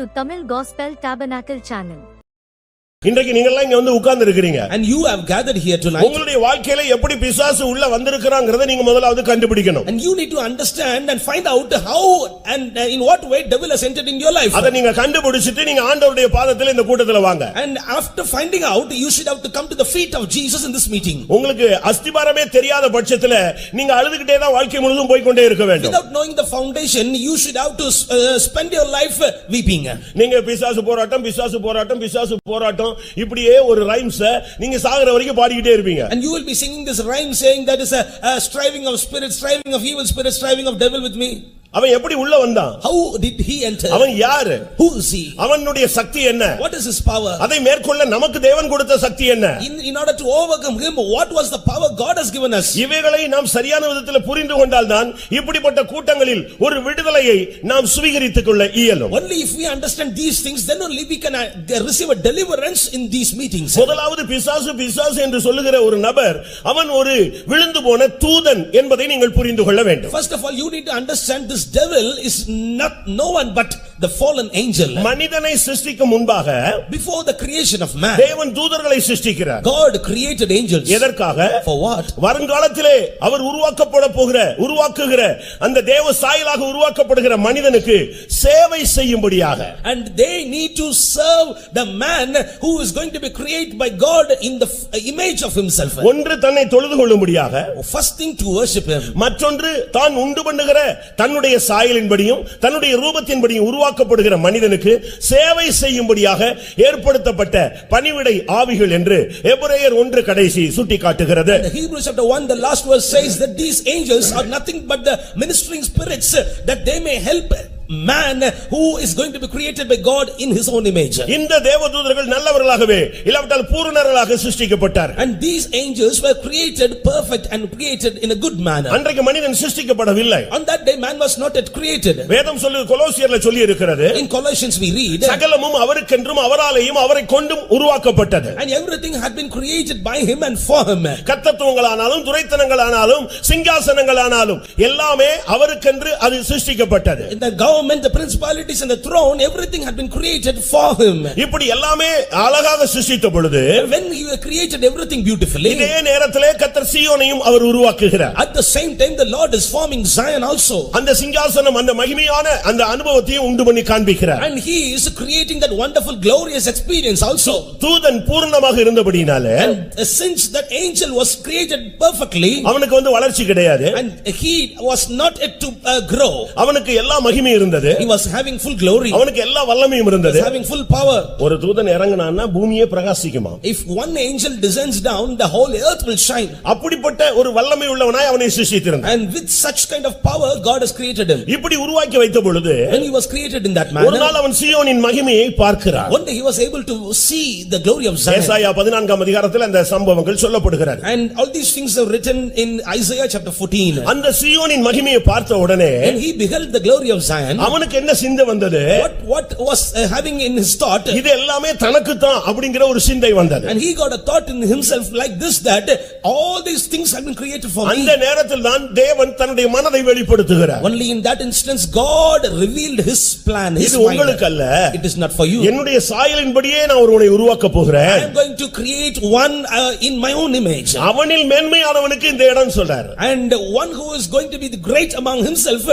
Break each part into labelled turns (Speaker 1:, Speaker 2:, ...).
Speaker 1: to Tamil Gospel Tabernacle channel.
Speaker 2: இன்றைக்கு நீங்க எல்லாம் இங்க வந்து உட்கார்ந்து இருக்கீங்க.
Speaker 3: And you have gathered here tonight.
Speaker 2: உங்களுடைய வாழ்க்கையில எப்படி பிசாசு உள்ள வந்திருக்காங்கறதை நீங்க முதலாவது கண்டுபிடிக்கணும்.
Speaker 3: And you need to understand and find out how and in what way devil has entered in your life.
Speaker 2: அத நீங்க கண்டுபிடிச்சிட்டு நீங்க ஆண்டவருடைய பாதத்துல இந்த கூட்டத்துல வாங்க.
Speaker 3: And after finding out, you should have to come to the feet of Jesus in this meeting.
Speaker 2: உங்களுக்கு அஸ்திபாரமே தெரியாத பட்சத்துல நீங்க அழுதுகிட்டே தான் வாழ்க்கை முழுதும் போய் கொண்டே இருக்க வேண்டும்.
Speaker 3: Without knowing the foundation, you should have to spend your life weeping.
Speaker 2: நீங்க பிசாசு போராட்டம் பிசாசு போராட்டம் பிசாசு போராட்டம் இப்படியே ஒரு ரைம்ஸ் நீங்க சாகற வரைக்கும் பாடிக்கிட்டே இருப்பீங்க.
Speaker 3: And you will be singing this rhyme saying that is a striving of spirit, striving of evil spirit, striving of devil with me.
Speaker 2: அவன் எப்படி உள்ள வந்தான்?
Speaker 3: How did he enter?
Speaker 2: அவன் யாரு?
Speaker 3: Who is he?
Speaker 2: அவனுடைய சக்தி என்ன?
Speaker 3: What is his power?
Speaker 2: அதை மேற்கொள்ள நமக்கு தேவன் கொடுத்த சக்தி என்ன?
Speaker 3: In order to overcome him, what was the power God has given us?
Speaker 2: இவைகளை நாம் சரியான விதத்தில் புரிந்து கொண்டால்தான் இப்படிப்பட்ட கூட்டங்களில் ஒரு விடுதலையை நாம் சுவீகரித்துக் கொள்ள இயலும்.
Speaker 3: Only if we understand these things, then only we can receive a deliverance in these meetings.
Speaker 2: முதலாவது பிசாசு பிசாசு என்று சொல்லுகிற ஒரு நபர் அவன் ஒரு விழுந்து போன தூதன் என்பதை நீங்கள் புரிந்து கொள்ள வேண்டும்.
Speaker 3: First of all, you need to understand this devil is not no one but the fallen angel.
Speaker 2: மனிதனை சிருஷ்டிக்கும் முன்பாக
Speaker 3: before the creation of man,
Speaker 2: தேவன் தூதர்களை சிருஷ்டிக்கிறார்.
Speaker 3: God created angels.
Speaker 2: எதற்காக?
Speaker 3: For what?
Speaker 2: வருங்காலத்திலே அவர் உருவாக்குகிற அந்த தேவ சாயலாக உருவாக்கப்படுகிற மனிதனுக்கு சேவை செய்யும்படியாக.
Speaker 3: And they need to serve the man who is going to be created by God in the image of himself.
Speaker 2: ஒன்று தன்னை தொழுது கொள்ளும்படியாக,
Speaker 3: first thing to worship him.
Speaker 2: மற்றொன்று தான் உண்டு பண்ணுகிற தன்னுடைய சாயலின்படியும் தன்னுடைய ரூபத்தின்படியும் உருவாக்கப்படுகிற மனிதனுக்கு சேவை செய்யும்படியாக ஏற்படுத்தப்பட்ட பணிவிடை ஆவிகள் என்று எபிரேயர் 1 கடைசி சுட்டிக்காட்டுகிறது.
Speaker 3: Hebrews chapter 1 the last verse says that these angels are nothing but the ministering spirits that they may help man who is going to be created by God in his own image.
Speaker 2: இந்த தேவதூதர்கள் நல்லவர்களாகவே இல்லாவிட்டால் பூரணர்களாக சிருஷ்டிக்கப்பட்டார்.
Speaker 3: And these angels were created perfect and created in a good manner.
Speaker 2: அன்றைக்கு மனிதன் சிருஷ்டிக்கப்படவில்லை.
Speaker 3: On that day man was not yet created.
Speaker 2: வேதம் சொல்லு கொலோசியர்ல சொல்லி இருக்கிறது.
Speaker 3: In Colossians we read
Speaker 2: சகலமும் அவருக்கென்றும் அவராலேயும் அவரை கொண்டும் உருவாக்கப்பட்டது.
Speaker 3: And everything had been created by him and for him.
Speaker 2: கர்த்தத்துவங்களானாலும் துரைத்தனங்களானாலும் சிங்காசனங்களானாலும் எல்லாமே அவருக்கென்று அது சிருஷ்டிக்கப்பட்டது.
Speaker 3: In the government, the principalities and the throne, everything had been created for him.
Speaker 2: இப்படி எல்லாமே அழகாக சிருஷ்டித்த பொழுது
Speaker 3: when he created everything beautifully,
Speaker 2: இதே நேரத்திலே கர்த்தர் சீயோனையும் அவர் உருவாக்குகிறார்.
Speaker 3: at the same time the Lord is forming Zion also.
Speaker 2: அந்த சிங்காசனம் அந்த மகிமையான அந்த அனுபவத்தையும் உண்டு பண்ணி காண்பிக்கிறார்.
Speaker 3: And he is creating that wonderful glorious experience also.
Speaker 2: தூதன் பூர்ணமாக இருந்தபடினாலே,
Speaker 3: and since that angel was created perfectly,
Speaker 2: அவனுக்கு வந்து வளர்ச்சி கிடையாது.
Speaker 3: and he was not yet to grow.
Speaker 2: அவனுக்கு எல்லா மகிமையும் இருந்தது.
Speaker 3: He was having full glory.
Speaker 2: அவனுக்கு எல்லா வல்லமையும் இருந்தது.
Speaker 3: He was having full power.
Speaker 2: ஒரு தூதன் இறங்குனான்னா பூமியே பிரகாசிக்குமா?
Speaker 3: If one angel descends down, the whole earth will shine.
Speaker 2: அப்படிப்பட்ட ஒரு வல்லமை உள்ளவனாய் அவனை சிருஷ்டித்திருந்தார்.
Speaker 3: And with such kind of power God has created him.
Speaker 2: இப்படி உருவாக்கி வைத்த பொழுது
Speaker 3: when he was created in that manner,
Speaker 2: ஒரு நாள் அவன் சீயோனின் மகிமையை பார்க்கிறான்.
Speaker 3: one day he was able to see the glory of Zion.
Speaker 2: ஏசாயா 14ஆம் அதிகாரத்தில் அந்த சம்பவங்கள் சொல்லப்படுகிறது.
Speaker 3: And all these things are written in Isaiah chapter 14.
Speaker 2: அந்த சீயோனின் மகிமையை பார்த்த உடனே
Speaker 3: when he beheld the glory of Zion,
Speaker 2: அவனுக்கு என்ன சிந்தை வந்தது?
Speaker 3: what was having in his thought,
Speaker 2: இது எல்லாமே தனக்கு தான் அப்படிங்கற ஒரு சிந்தை வந்தது.
Speaker 3: and he got a thought in himself like this, that all these things have been created for me.
Speaker 2: அந்த நேரத்தில் தான் தேவன் தன்னுடைய மனதை வெளிப்படுத்துகிறார்.
Speaker 3: only in that instance God revealed his plan, his
Speaker 2: இது உங்களுக்கு அல்ல,
Speaker 3: it is not for you.
Speaker 2: என்னுடைய சாயலின்படியே நான் ஒருவனை உருவாக்க போகிறேன்.
Speaker 3: I am going to create one in my own image.
Speaker 2: அவனில் மேன்மையானவனுக்கு இந்த இடம் சொல்றார்.
Speaker 3: and one who is going to be the great among himself,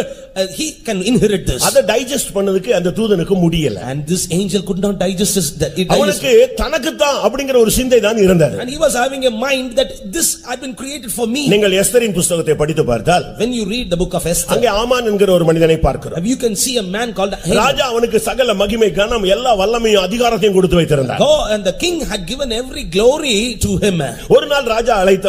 Speaker 3: he can inherit this.
Speaker 2: அதை டைஜஸ்ட் பண்ணதுக்கு அந்த தூதனுக்கு முடியல.
Speaker 3: and this angel could not digest it.
Speaker 2: அவனுக்கு தனக்கு தான் அப்படிங்கற ஒரு சிந்தை தான் இருந்தது.
Speaker 3: and he was having a mind that this had been created for me.
Speaker 2: நீங்கள் எஸ்தரின் புத்தகத்தை படித்து பார்த்தால்,
Speaker 3: when you read the book of Esther,
Speaker 2: அங்கே ஆமான் என்கிற ஒரு மனிதனை பார்க்கிறோம்.
Speaker 3: you can see a man called Haman.
Speaker 2: ராஜா அவனுக்கு சகல மகிமை கனம் எல்லா வல்லமையும் அதிகாரத்தையும் கொடுத்து வைத்திருந்தார்.
Speaker 3: and the king had given every glory to him.
Speaker 2: ஒரு நாள் ராஜா அழைத்து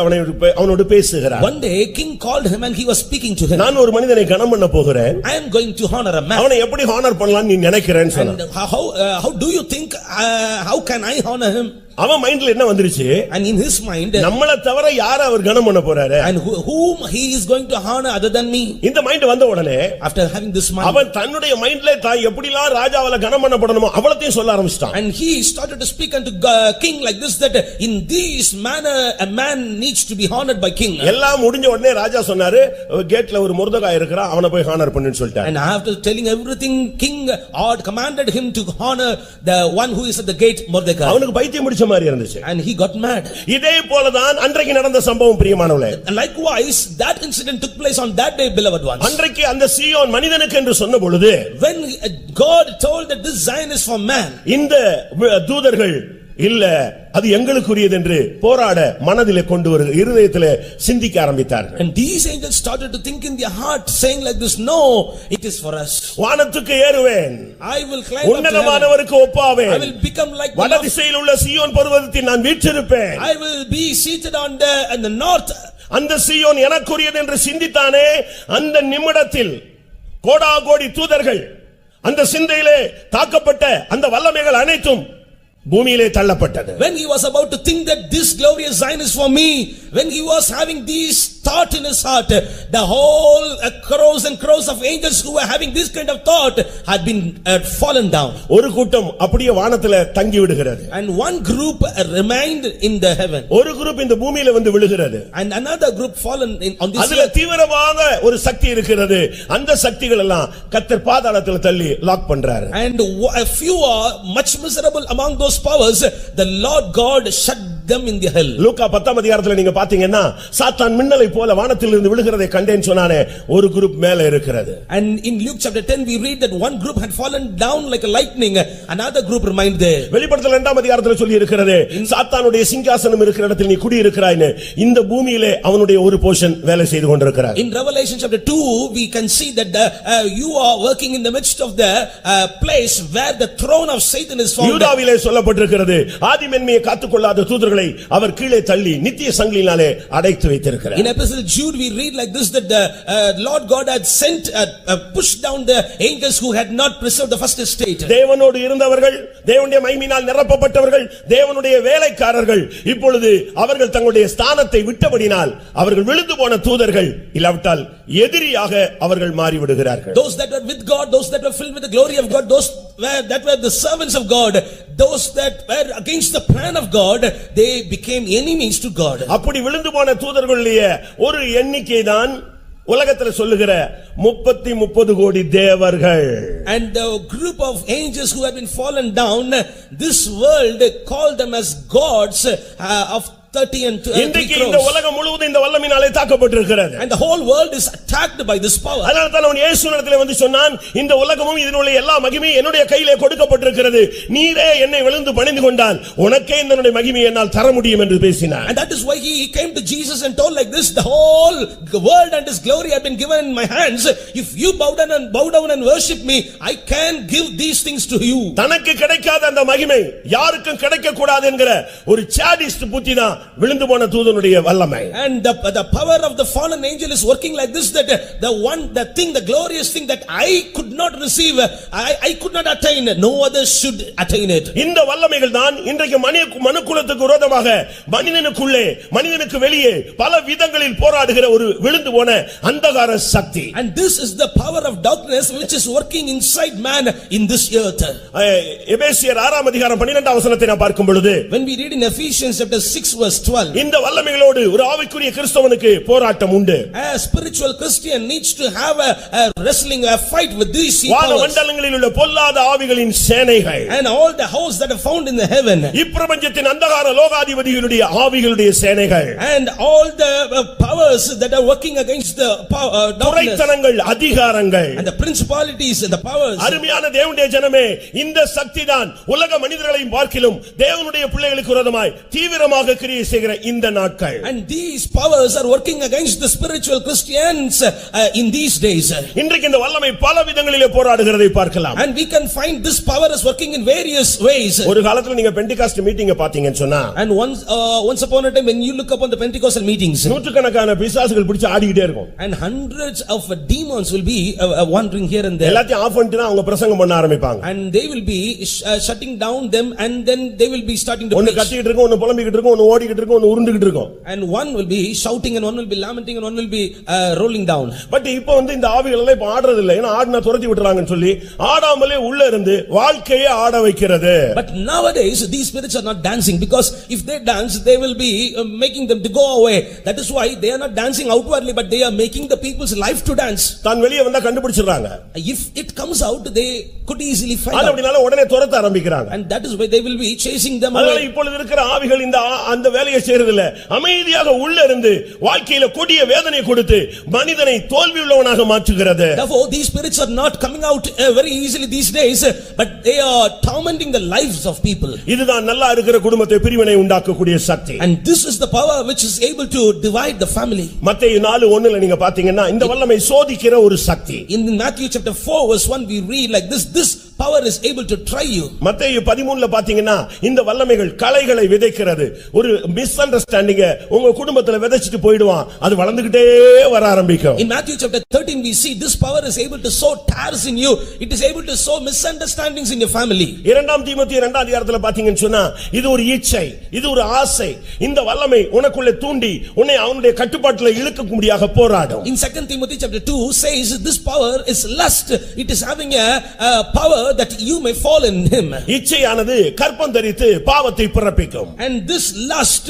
Speaker 2: அவனோடு பேசுகிறார்.
Speaker 3: one day king called him and he was speaking to him.
Speaker 2: நான் ஒரு மனிதனை கனம் பண்ண போகிறேன்.
Speaker 3: I am going to honor a man.
Speaker 2: அவனை எப்படி ஹானர் பண்ணலாம் நீ நினைக்கிறேன்னு சொன்னான்.
Speaker 3: how do you think how can I honor him?
Speaker 2: அவன் மைண்ட்ல என்ன வந்துருச்சு?
Speaker 3: And in his mind,
Speaker 2: நம்மள தவிர யார அவர் கனம் பண்ண போறாரு?
Speaker 3: and whom he is going to honor other than me?
Speaker 2: இந்த மைண்ட் வந்த உடனே,
Speaker 3: after having this mind,
Speaker 2: அவன் தன்னுடைய மைண்ட்ல தான் எப்படிலாம் ராஜாவால கனம் பண்ணப்படணுமோ அவ்வளத்தையும் சொல்ல ஆரம்பிச்சான்.
Speaker 3: and he started to speak unto king like this, that in this manner a man needs to be honored by king.
Speaker 2: எல்லாம் முடிஞ்ச உடனே ராஜா சொன்னாரு, கேட்ல ஒரு முர்தகாய் இருக்கிறான், அவனை போய் ஹானர் பண்ணுன்னு சொல்லிட்டார்.
Speaker 3: And after telling everything, king commanded him to honor the one who is at the gate, Mordecai.
Speaker 2: அவனுக்கு பைத்தியம் பிடிச்ச மாதிரி இருந்துச்சு.
Speaker 3: And he got mad.
Speaker 2: இதே போலதான் அன்றைக்கு நடந்த சம்பவம் பிரியமானவர்களே.
Speaker 3: And likewise that incident took place on that day, beloved ones.
Speaker 2: அன்றைக்கு அந்த சீயோன் மனிதனுக்கு என்று சொன்ன பொழுது,
Speaker 3: when God told that this Zion is for man,
Speaker 2: இந்த தூதர்கள் இல்ல அது எங்களுக்குரியது என்று போராட மனதிலே கொண்டு வரு இருதயத்திலே சிந்திக்க ஆரம்பித்தார்கள்.
Speaker 3: and these angels started to think in their heart, saying like this, no, it is for us.
Speaker 2: வானத்துக்கு ஏறுவேன்,
Speaker 3: I will climb up to heaven,
Speaker 2: உன்னதமானவருக்கு ஒப்பாவேன்,
Speaker 3: I will become like the
Speaker 2: வடதிசையில் உள்ள சீயோன் பர்வதத்தில் நான் வீற்றிருப்பேன்,
Speaker 3: I will be seated on the north.
Speaker 2: அந்த சீயோன் எனக்குரியது என்று சிந்தித்தானே, அந்த நிமிடத்தில் கோடாகோடி தூதர்கள் அந்த சிந்தையிலே தாக்கப்பட்ட அந்த வல்லமைகள் அனைத்தும் பூமியிலே தள்ளப்பட்டது.
Speaker 3: When he was about to think that this glorious Zion is for me, when he was having these thought in his heart, the whole crores and crores of angels who were having this kind of thought had been fallen down.
Speaker 2: ஒரு கூட்டம் அப்படியே வானத்திலே தங்கி விடுகிறது.
Speaker 3: And one group remained in the heaven.
Speaker 2: ஒரு group இந்த பூமியில வந்து விழுகிறது.
Speaker 3: And another group fallen on this
Speaker 2: அதுல
Speaker 3: earth.
Speaker 2: தீவிரமாக ஒரு சக்தி இருக்கிறது. அந்த சக்திகள் எல்லாம் கர்த்தர் பாதாளத்தில் தள்ளி லாக் பண்றாரு.
Speaker 3: And a few are much miserable among those powers, the Lord God shut them in the hell.
Speaker 2: லூக்கா 10ஆம் அதிகாரத்துல நீங்க பாத்தீங்கன்னா, சாத்தான் மின்னலை போல வானத்திலிருந்து விழுகிறதை கண்டேன் சொன்னானே, ஒரு குரூப் மேலே இருக்கிறது.
Speaker 3: And in Luke chapter 10 we read that one group had fallen down like a lightning, another group remained there.
Speaker 2: வெளிப்படுத்தல் 2ஆம் அதிகாரத்துல சொல்லி இருக்கிறது, சாத்தானுடைய சிங்காசனம் இருக்கிற இடத்தில் நீ குடி இருக்கிறாய்னு. இந்த பூமியிலே அவனுடைய ஒரு போர்ஷன் வேலை செய்து கொண்டிருக்கிறார்.
Speaker 3: In Revelation chapter 2 we can see that you are working in the midst of the place where the throne of Satan is found.
Speaker 2: யூதாவிலே சொல்லப்பட்டிருக்கிறது, ஆதிமென்மையை காத்துக்கொள்ளாத தூதர்களை அவர் கீழே தள்ளி நித்திய சங்கிலினாலே அடைத்து வைத்திருக்கிறார்.
Speaker 3: In epistle Jude we read like this, that the Lord God had sent pushed down the angels who had not preserved the first estate.
Speaker 2: தேவனோடு இருந்தவர்கள், தேவனுடைய மகிமையினால் நிரப்பப்பட்டவர்கள், தேவனுடைய வேலைக்காரர்கள் இப்பொழுது அவர்கள் தங்களுடைய ஸ்தானத்தை விட்டபடினால் அவர்கள் விழுந்து போன தூதர்கள் இல்லாவிட்டால் எதிரியாக அவர்கள் மாறிவிடுகிறார்கள்.
Speaker 3: Those that were with God, those that were filled with the glory of God, those that were the servants of God, those that were against the plan of God, they became enemies to God.
Speaker 2: அப்படி விழுந்து போன தூதர்களுடைய ஒரு எண்ணிக்கை தான் உலகத்துல சொல்லுகிற 30 கோடி தேவர்கள்.
Speaker 3: And the group of angels who have been fallen down, this world called them as gods of 30 and 3
Speaker 2: இன்றைக்கு
Speaker 3: crores.
Speaker 2: இந்த உலகம் முழுவதும் இந்த வல்லமையினாலே தாக்கப்பட்டிருக்கிறது.
Speaker 3: And the whole world is attacked by this power.
Speaker 2: அதனால தான் அவன் இயேசுவினிடத்திலே வந்து சொன்னான், இந்த உலகமும் இதனுடைய எல்லா மகிமையும் என்னுடைய கையிலே கொடுக்கப்பட்டிருக்கிறது, நீரே என்னை விழுந்து பணிந்து கொண்டால் உனக்கே என்னுடைய மகிமையை என்னால் தர முடியும் என்று பேசினார்.
Speaker 3: And that is why he came to Jesus and told like this, the whole world and his glory have been given in my hands. If you bow down and worship me, I can give these things to you.
Speaker 2: தனக்கு கிடைக்காத அந்த மகிமை யாருக்கும் கிடைக்க கூடாது என்கிற ஒரு sadist புத்தி தான் விழுந்து போன தூதனுடைய வல்லமை.
Speaker 3: And the power of the fallen angel is working like this, that the glorious thing that I could not receive, I could not attain, no others should attain it.
Speaker 2: இந்த வல்லமைகள் தான் இன்றைக்கு மனுக்குலத்துக்கு விரோதமாக மனிதனுக்குள்ளே மனிதனுக்கு வெளியே பல விதங்களில் போராடுகிற ஒரு விழுந்து போன அந்தகார சக்தி.
Speaker 3: And this is the power of darkness which is working inside man in this earth.
Speaker 2: எபேசியர் 6ஆம் அதிகாரம் 12ஆம் வசனத்தை நாம் பார்க்கும் பொழுது,
Speaker 3: when we read in Ephesians chapter 6 verse 12,
Speaker 2: இந்த வல்லமைகளோடு ஒரு ஆவிக்குரிய கிறிஸ்தவனுக்கு போராட்டம் உண்டு.
Speaker 3: a spiritual Christian needs to have a wrestling, a fight with these
Speaker 2: வான
Speaker 3: powers
Speaker 2: மண்டலங்களில் உள்ள பொல்லாத ஆவிகளின் சேனைகள்,
Speaker 3: and all the hosts that are found in the heaven,
Speaker 2: இப்பிரபஞ்சத்தின் அந்தகார லோகாதிபதிகளுடைய ஆவிகளுடைய சேனைகள்,
Speaker 3: and all the powers that are working against the darkness,
Speaker 2: துரைத்தனங்கள், அதிகாரங்கள்,
Speaker 3: and the principalities and the powers.
Speaker 2: அருமையான தேவனுடைய ஜனமே, இந்த சக்திதான் உலக மனிதர்களையும் பார்க்கிலும் தேவனுடைய பிள்ளைகளுக்கு விரோதமாய் தீவிரமாக கிரியை வேலையை செய்கிற இந்த நாட்கள்.
Speaker 3: And these powers are working against the spiritual Christians in these days.
Speaker 2: இன்றைக்கு இந்த வல்லமை பல விதங்களிலே போராடுகிறதை பார்க்கலாம்.
Speaker 3: And we can find this power is working in various ways.
Speaker 2: ஒரு காலத்துல நீங்க பெண்டிகாஸ்ட் மீட்டிங்க பாத்தீங்கன்னு சொன்னா,
Speaker 3: and once upon a time when you look upon the Pentecostal meetings,
Speaker 2: நூற்றுக்கணக்கான பிசாசுகள் பிடிச்சு ஆடிக்கிட்டே இருக்கும்.
Speaker 3: and hundreds of demons will be wandering here and there.
Speaker 2: எல்லாத்தையும் ஆஃப் பண்ணிட்டு அவங்க பிரசங்கம் பண்ண ஆரம்பிப்பாங்க.
Speaker 3: And they will be shutting down them, and then they will be starting to
Speaker 2: ஒன்னு கத்திக்கிட்டு இருக்கும், ஒன்னு புலம்பிக்கிட்டு இருக்கும், ஒன்னு ஓடிக்கிட்டு இருக்கும், ஒன்னு உருண்டுக்கிட்டு இருக்கும்.
Speaker 3: And one will be shouting and one will be lamenting and one will be rolling down.
Speaker 2: But இப்போ இந்த ஆவிகள் எல்லாம் இப்ப ஆடுறது இல்ல. ஏன்னா ஆடினா துரத்தி விட்டுறாங்கன்னு சொல்லி ஆடாமலே உள்ள இருந்து வாழ்க்கையை ஆட வைக்கிறது.
Speaker 3: But nowadays these spirits are not dancing, because if they dance they will be making them to go away. That is why they are not dancing outwardly, but they are making the people's life to dance.
Speaker 2: தான் வெளியே வந்தா கண்டுபிடிச்சிடுறாங்க.
Speaker 3: If it comes out they could easily find out.
Speaker 2: அப்படினால உடனே துரத்த ஆரம்பிக்கிறாங்க.
Speaker 3: And that is why they will be chasing them away.
Speaker 2: அதனால இப்பொழுது இருக்கிற ஆவிகள் அந்த வேலையை செய்யறது இல்ல. அமைதியாக உள்ள இருந்து வாழ்க்கையில கொடிய வேதனை கொடுத்து மனிதனை தோல்வி உள்ளவனாக மாற்றுகிறது.
Speaker 3: Therefore these spirits are not coming out very easily these days, but they are tormenting the lives of people.
Speaker 2: இதுதான் நல்லா இருக்கிற குடும்பத்தை பிரிவினை உண்டாக்கக்கூடிய சக்தி.
Speaker 3: And this is the power which is able to divide the family.
Speaker 2: மத்தேயு 4:1ல நீங்க பாத்தீங்கன்னா இந்த வல்லமை சோதிக்கிற ஒரு சக்தி.
Speaker 3: In Matthew chapter 4 verse 1 we read like this power is able to try you.
Speaker 2: மத்தேயு 13ல பாத்தீங்கன்னா இந்த வல்லமைகள் களைகளை விதைக்கிறது. ஒரு மிஸ் அண்டர்ஸ்டாண்டிங்க உங்க குடும்பத்துல விதைச்சிட்டு போய்டுவான். அது வளர்ந்துட்டே வர ஆரம்பிக்கும்.
Speaker 3: In Matthew chapter 13 we see this power is able to sow tares in you. It is able to sow misunderstandings in your family.
Speaker 2: 2 தீமோத்தேயு 2ஆம் அதிகாரத்துல பாத்தீங்கன்னு சொன்னா இது ஒரு இச்சை, இது ஒரு ஆசை. இந்த வல்லமை உனக்குள்ள தூண்டி உன்னை அவனுடைய கட்டுப்பாட்டுல இழுக்கக்கூடியதாக போராடும்.
Speaker 3: In 2 Timothy chapter 2 says this power is lust. It is having a power that you may fall in him.
Speaker 2: இச்சையானது கற்பம் தரித்து பாவத்தை பிறப்பிக்கும்.
Speaker 3: And this lust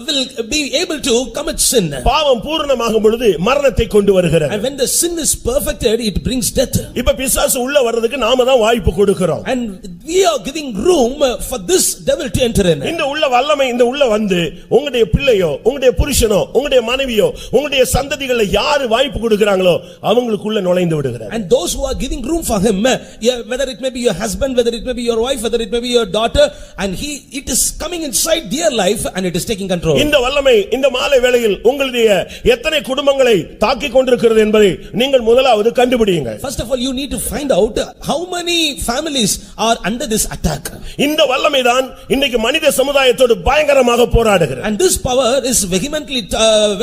Speaker 3: will be able to commit sin.
Speaker 2: பாவம் பூரணமாகும் பொழுது மரணத்தை கொண்டு வருகிறது.
Speaker 3: And when the sin is perfected it brings death.
Speaker 2: இப்ப பிசாசு உள்ள வர்றதுக்கு நாம தான் வாய்ப்பு கொடுக்கிறோம்.
Speaker 3: And we are giving room for this devil to enter in.
Speaker 2: இந்த உள்ள வல்லமை இந்த உள்ள வந்து உங்களுடைய பிள்ளையோ உங்களுடைய புருஷனோ உங்களுடைய மனைவியோ உங்களுடைய சந்ததிகளை யாரு வாய்ப்பு கொடுக்கறாங்களோ அவங்களுக்குள்ள நுழைந்து விடுகிறார்.
Speaker 3: And those who are giving room for him, whether it may be your husband, whether it may be your wife, whether it may be your daughter, and it is coming inside their life and it is taking control.
Speaker 2: இந்த வல்லமை இந்த மாலை வேளையில் உங்களுடைய எத்தனை குடும்பங்களை தாக்கிக் கொண்டிருக்கிறது என்பதை நீங்கள் முதலாவது கண்டுபிடியுங்கள்.
Speaker 3: First of all you need to find out how many families are under this attack.
Speaker 2: இந்த வல்லமை தான் இன்னைக்கு மனித சமுதாயத்தோடு பயங்கரமாக போராடுகிறது.
Speaker 3: And this power is vehemently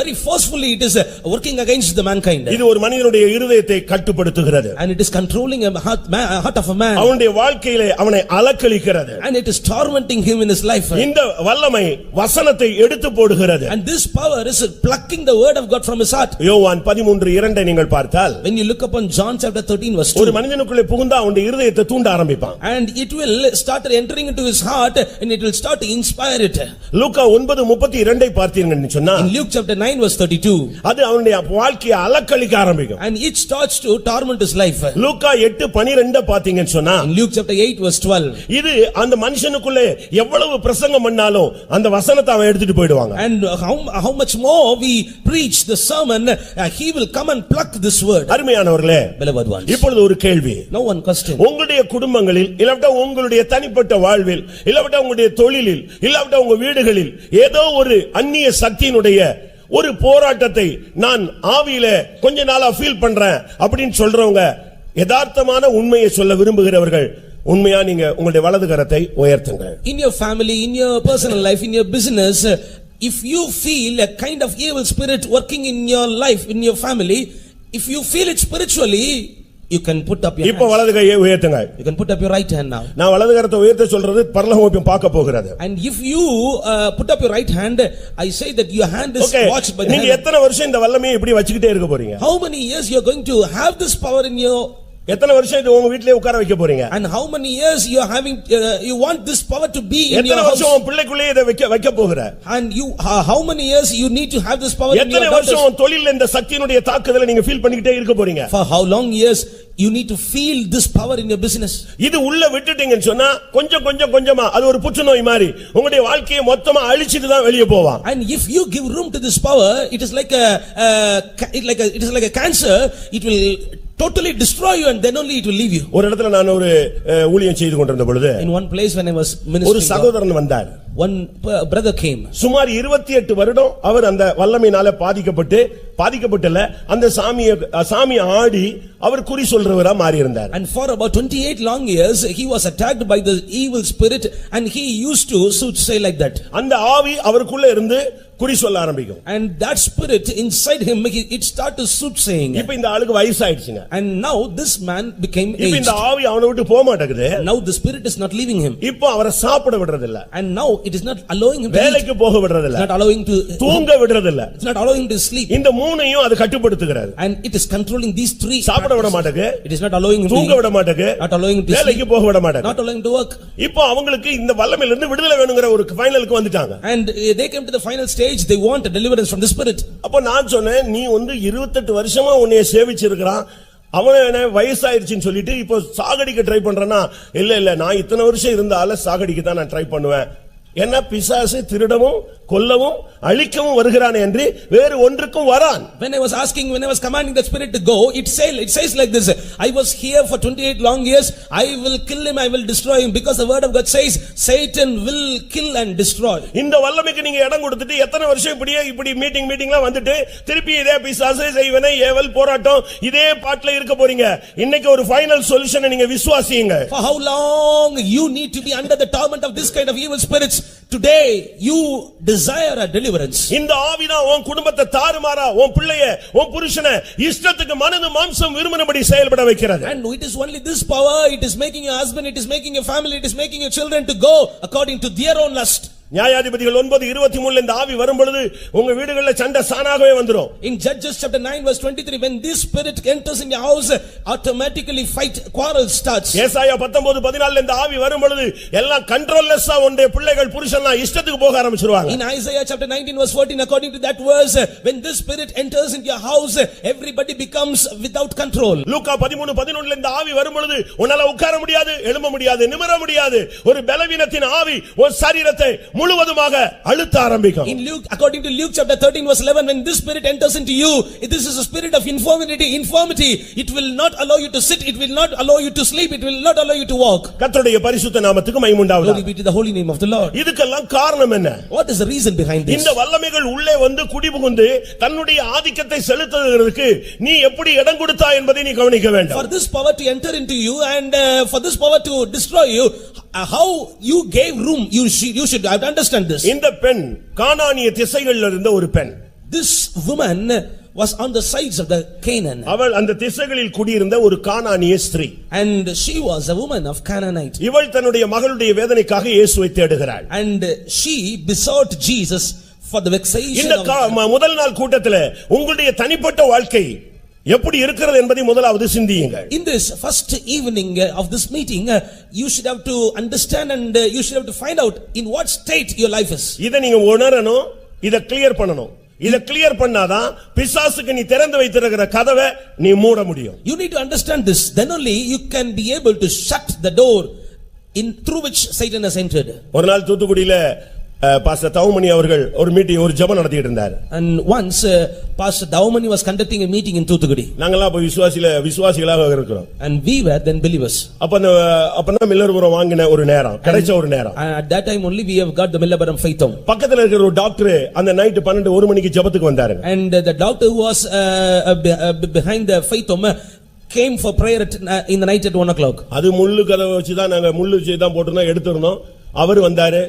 Speaker 3: very forcefully it is working against the mankind.
Speaker 2: இது ஒரு மனிதனுடைய இருதயத்தை கட்டுப்படுத்துகிறது.
Speaker 3: And it is controlling a heart of a man.
Speaker 2: அவனுடைய வாழ்க்கையிலே அவனை அலக்களிக்கிறது.
Speaker 3: And it is tormenting him in his life.
Speaker 2: இந்த வல்லமை வசனத்தை எடுத்து போடுகிறது.
Speaker 3: And this power is plucking the word of God from his heart.
Speaker 2: யோவான் 13:2 நீங்கள் பார்த்தால்,
Speaker 3: when you look upon John chapter 13 verse 2,
Speaker 2: ஒரு மனிதனுக்குள்ளே புகுந்தா அவனுடைய இருதயத்தை தூண்ட ஆரம்பிப்பான்.
Speaker 3: and it will start entering into his heart and it will start to inspire it.
Speaker 2: லூக்கா 9:32 பார்த்தீங்கன்னு சொன்னா,
Speaker 3: in Luke chapter 9 verse 32,
Speaker 2: அது அவனுடைய வாழ்க்கையை அலக்களிக்க ஆரம்பிக்கும்.
Speaker 3: and it starts to torment his life.
Speaker 2: லூக்கா 8:12 பார்த்தீங்கன்னு சொன்னா,
Speaker 3: in Luke chapter 8 verse 12,
Speaker 2: இது அந்த மனுஷனுக்குள்ளே எவ்வளவு பிரசங்கம் பண்ணாலும் அந்த வசனத்தை அவன் எடுத்துட்டு போய்டுவாங்க.
Speaker 3: and how much more we preach the sermon, he will come and pluck this word.
Speaker 2: அருமையானவர்களே,
Speaker 3: beloved ones,
Speaker 2: இப்பொழுது ஒரு கேள்வி.
Speaker 3: no one question.
Speaker 2: உங்களுடைய குடும்பங்களில் இல்லவட்ட உங்களுடைய தனிப்பட்ட வாழ்வில் இல்லவட்ட உங்களுடைய தொழிலில் இல்லவட்ட உங்க வீடுகளில் ஏதோ ஒரு அந்நிய சக்தியினுடைய ஒரு போராட்டத்தை நான் ஆவியில கொஞ்ச நாளா ஃபீல் பண்றேன் அப்படின்னு சொல்றவங்க, யதார்த்தமான உண்மையை சொல்ல விரும்புகிறவர்கள், உண்மையா நீங்க உங்களுடைய வலது கரத்தை உயர்த்துங்க.
Speaker 3: In your family, in your personal life, in your business, if you feel a kind of evil spirit working in your life, in your family, if you feel it spiritually, you can put up your
Speaker 2: இப்ப வலது கையை உயர்த்துங்க.
Speaker 3: You can put up your right hand now.
Speaker 2: நான் வலது கரத்தை உயர்த்த சொல்றது பரலோகம் பார்க்க போகிறது.
Speaker 3: And if you put up your right hand, I say that your hand is watched by the
Speaker 2: நீங்க எத்தனை வருஷம் இந்த வல்லமையை இப்படி வச்சிட்டே இருக்க போறீங்க?
Speaker 3: How many years you are going to have this power in your,
Speaker 2: எத்தனை வருஷம் இது உங்க வீட்லயே உட்கார வைக்க போறீங்க?
Speaker 3: and how many years you are having you want this power to be in your
Speaker 2: எத்தனை
Speaker 3: house?
Speaker 2: வருஷம் உங்க பிள்ளைக்குள்ளே இத வைக்க போற?
Speaker 3: And you how many years you need to have this power in your house?
Speaker 2: எத்தனை வருஷம் தொழில்ல இந்த சக்தியினுடைய தாக்குதலை நீங்க ஃபீல் பண்ணிட்டே இருக்க போறீங்க?
Speaker 3: For how long years you need to feel this power in your business?
Speaker 2: இது உள்ள விட்டுட்டீங்கன்னு சொன்னா கொஞ்சமா அது ஒரு புற்றுநோய் மாதிரி உங்களுடைய வாழ்க்கையை மொத்தமா அழிச்சிட்டு தான் வெளிய போவான்.
Speaker 3: And if you give room to this power, it is like a cancer. It will totally destroy you and then only it will leave you.
Speaker 2: ஒரு இடத்துல நான் ஒரு ஊழியம் செய்து கொண்டிருந்த பொழுது,
Speaker 3: in one place when I was ministering,
Speaker 2: ஒரு சகோதரன் வந்தார்.
Speaker 3: one brother came.
Speaker 2: சுமார் 28 வருடம் அவர் அந்த வல்லமையினால பாதிக்கப்பட்டல அந்த சாமி ஆடி அவர் குறி சொல்றவரா மாறி இருந்தார்.
Speaker 3: And for about 28 long years he was attacked by the evil spirit and he used to say like that.
Speaker 2: அந்த ஆவி அவருக்குள்ள இருந்து குறி சொல்ல ஆரம்பிக்கும்.
Speaker 3: And that spirit inside him it started to soothsaying.
Speaker 2: இப்போ இந்த ஆளுக்கு வயசாயிடுச்சுங்க.
Speaker 3: And now this man became aged.
Speaker 2: இப்போ இந்த ஆவி அவனை விட்டு போக மாட்டேங்குது.
Speaker 3: Now the spirit is not leaving him.
Speaker 2: இப்போ அவரை சாப்பிட விடுறது இல்ல.
Speaker 3: And now it is not allowing him to
Speaker 2: வேலைக்கு போக விடுறது இல்ல.
Speaker 3: Not allowing to
Speaker 2: தூங்க விடுறது இல்ல.
Speaker 3: It's not allowing him to sleep.
Speaker 2: இந்த மூணையும் அது கட்டுப்படுத்துகிறது.
Speaker 3: And it is controlling these three.
Speaker 2: சாப்பிட விட மாட்டேங்குது.
Speaker 3: It is not allowing him to
Speaker 2: தூங்க விட மாட்டேங்குது.
Speaker 3: Not allowing him to
Speaker 2: வேலைக்கு போக விட மாட்டேங்குது.
Speaker 3: Not allowing him to work.
Speaker 2: இப்போ அவங்களுக்கு இந்த வல்லமையில இருந்து விடுதலை வேணும்ங்கற ஒரு ஃபைனலுக்கு வந்துட்டாங்க.
Speaker 3: And they came to the final stage. They want a deliverance from the spirit.
Speaker 2: அப்ப நான் சொன்னேன் நீ 28 வருஷமா உன்னை சேவிச்சிருக்கான் அவனே என்ன வயசாயிருச்சுன்னு சொல்லிட்டு இப்போ சாகடிக்க ட்ரை பண்றேன்னா இல்ல நான் இத்தனை வருஷம் இருந்தால சாகடிக்க தான் நான் ட்ரை பண்ணுவேன். என்ன பிசாசு திருடவும் கொல்லவும் அழிக்கவும் வருகிறானே என்று வேறு ஒன்றுக்கும் வரான்.
Speaker 3: When I was commanding the spirit to go, it says like this, I was here for 28 long years, I will kill him, I will destroy him, because the word of God says Satan will kill and destroy.
Speaker 2: இந்த வல்லமைக்கு நீங்க இடம் கொடுத்துட்டு எத்தனை வருஷம் இப்படி மீட்டிங்லாம் வந்துட்டு திருப்பி இதே பிசாசு செய்வனை ஏவல் போராட்டம் இதே பாட்டுல இருக்க போறீங்க. இன்னைக்கு ஒரு ஃபைனல் சொல்யூஷனை நீங்க விசுவாசியுங்க.
Speaker 3: For how long you need to be under the torment of this kind of evil spirits? Today you desire a deliverance.
Speaker 2: இந்த ஆவினா உன் குடும்பத்தை தாறுமாறா உன் பிள்ளைய உன் புருஷனை இஷ்டத்துக்கு மனது மாம்சம் விரும்பினபடி செயல்பட வைக்கிறது.
Speaker 3: And it is only this power, it is making your husband, it is making your family, it is making your children to go according to their own lust.
Speaker 2: நியாயாதிபதிகள் 9:23 இந்த ஆவி வரும் பொழுது உங்க வீடுகளில் சண்டை சானாகவே வந்துரும்.
Speaker 3: In Judges chapter 9 verse 23, when this spirit enters in your house, automatically quarrel starts.
Speaker 2: ஏசாயா 19:14 இந்த ஆவி வரும் பொழுது எல்லாம் கண்ட்ரோல்லெஸ்ஸா உன்னுடைய பிள்ளைகள் புருஷன்லாம் இஷ்டத்துக்கு போக ஆரம்பிச்சிடுவாங்க.
Speaker 3: In Isaiah chapter 19 verse 14, according to that verse, when this spirit enters into your house, everybody becomes without control.
Speaker 2: லூக்கா 13:11 இந்த ஆவி வரும் பொழுது உன்னால உட்கார முடியாது, எழும்ப முடியாது, நிமிர முடியாது. ஒரு பலவீனத்தின் ஆவி உன் சரீரத்தை முழுவதுமாக அழுத்த ஆரம்பிக்கும்.
Speaker 3: In Luke, according to Luke chapter 13 verse 11, when this spirit enters into you, this is a spirit of infirmity. It will not allow you to sit, it will not allow you to sleep, it will not allow you to walk.
Speaker 2: கர்த்தருடைய பரிசுத்த நாமத்துக்கு மகிமை உண்டாவதாக.
Speaker 3: Glory be to the holy name of the Lord.
Speaker 2: இதுக்கெல்லாம் காரணம் என்ன?
Speaker 3: What is the reason behind this?
Speaker 2: இந்த வல்லமைகள் உள்ளே வந்து குடிபுகுந்து தன்னுடைய ஆதிக்கத்தை செலுத்துவதற்கு நீ எப்படி இடம் கொடுத்தாய் என்பதை நீ கவனிக்க வேண்டும்.
Speaker 3: For this power to enter into you and for this power to destroy you, how you gave room, you should have to understand this.
Speaker 2: இந்த பெண் கானானிய திசைகளில் இருந்த ஒரு பெண்.
Speaker 3: This woman was on the sides of the Canaan.
Speaker 2: அவள் அந்த திசைகளில் குடியிருந்த ஒரு கானானிய ஸ்திரீ.
Speaker 3: And she was a woman of Canaanite.
Speaker 2: இவள் தன்னுடைய மகளுடைய வேதனைக்காக இயேசுவை தேடுகிறாள்.
Speaker 3: And she besought Jesus for the vexation
Speaker 2: இந்த முதல் நாள் கூட்டத்திலே உங்களுடைய தனிப்பட்ட வாழ்க்கை எப்படி இருக்கிறது என்பதை முதலாவது சிந்தியுங்கள்.
Speaker 3: In this first evening of this meeting, you should have to understand and you should have to find out in what state your life is.
Speaker 2: இத நீங்க உணரணும், இத கிளியர் பண்ணணும். இத கிளியர் பண்ணாதான் பிசாசுக்கு நீ திறந்து வைத்திருக்கிற கதவை நீ மூட முடியும்.
Speaker 3: You need to understand this, then only you can be able to shut the door through which Satan has entered.
Speaker 2: ஒரு நாள் தூத்துக்குடியில பாஸ்டர் தவுமணி அவர்கள் ஒரு மீட்டிங் ஒரு ஜெபம் நடத்திட்டு இருந்தார்.
Speaker 3: And once Pastor Daumani was conducting a meeting in Thuthukudi.
Speaker 2: நாங்கலாம் அப்ப விசுவாசிகளாக இருக்கிறோம்.
Speaker 3: And we were then believers.
Speaker 2: அப்பதான் மில்லர்புரம் வாங்கின ஒரு நேரம், கிடைச்ச ஒரு நேரம்.
Speaker 3: At that time only we have got the Millabaram faith home.
Speaker 2: பக்கத்துல இருக்கிற ஒரு டாக்டர் அந்த நைட் 12 மணிக்கு ஜெபத்துக்கு வந்தாரு.
Speaker 3: And the doctor who was behind the faith home came for prayer in the night at 1 o'clock.
Speaker 2: அது முள்ளு கதவை வச்சு தான் நாங்க முள்ளு வச்சு தான் போட்டுறோம் எடுத்துறோம். அவர் வந்தாரு.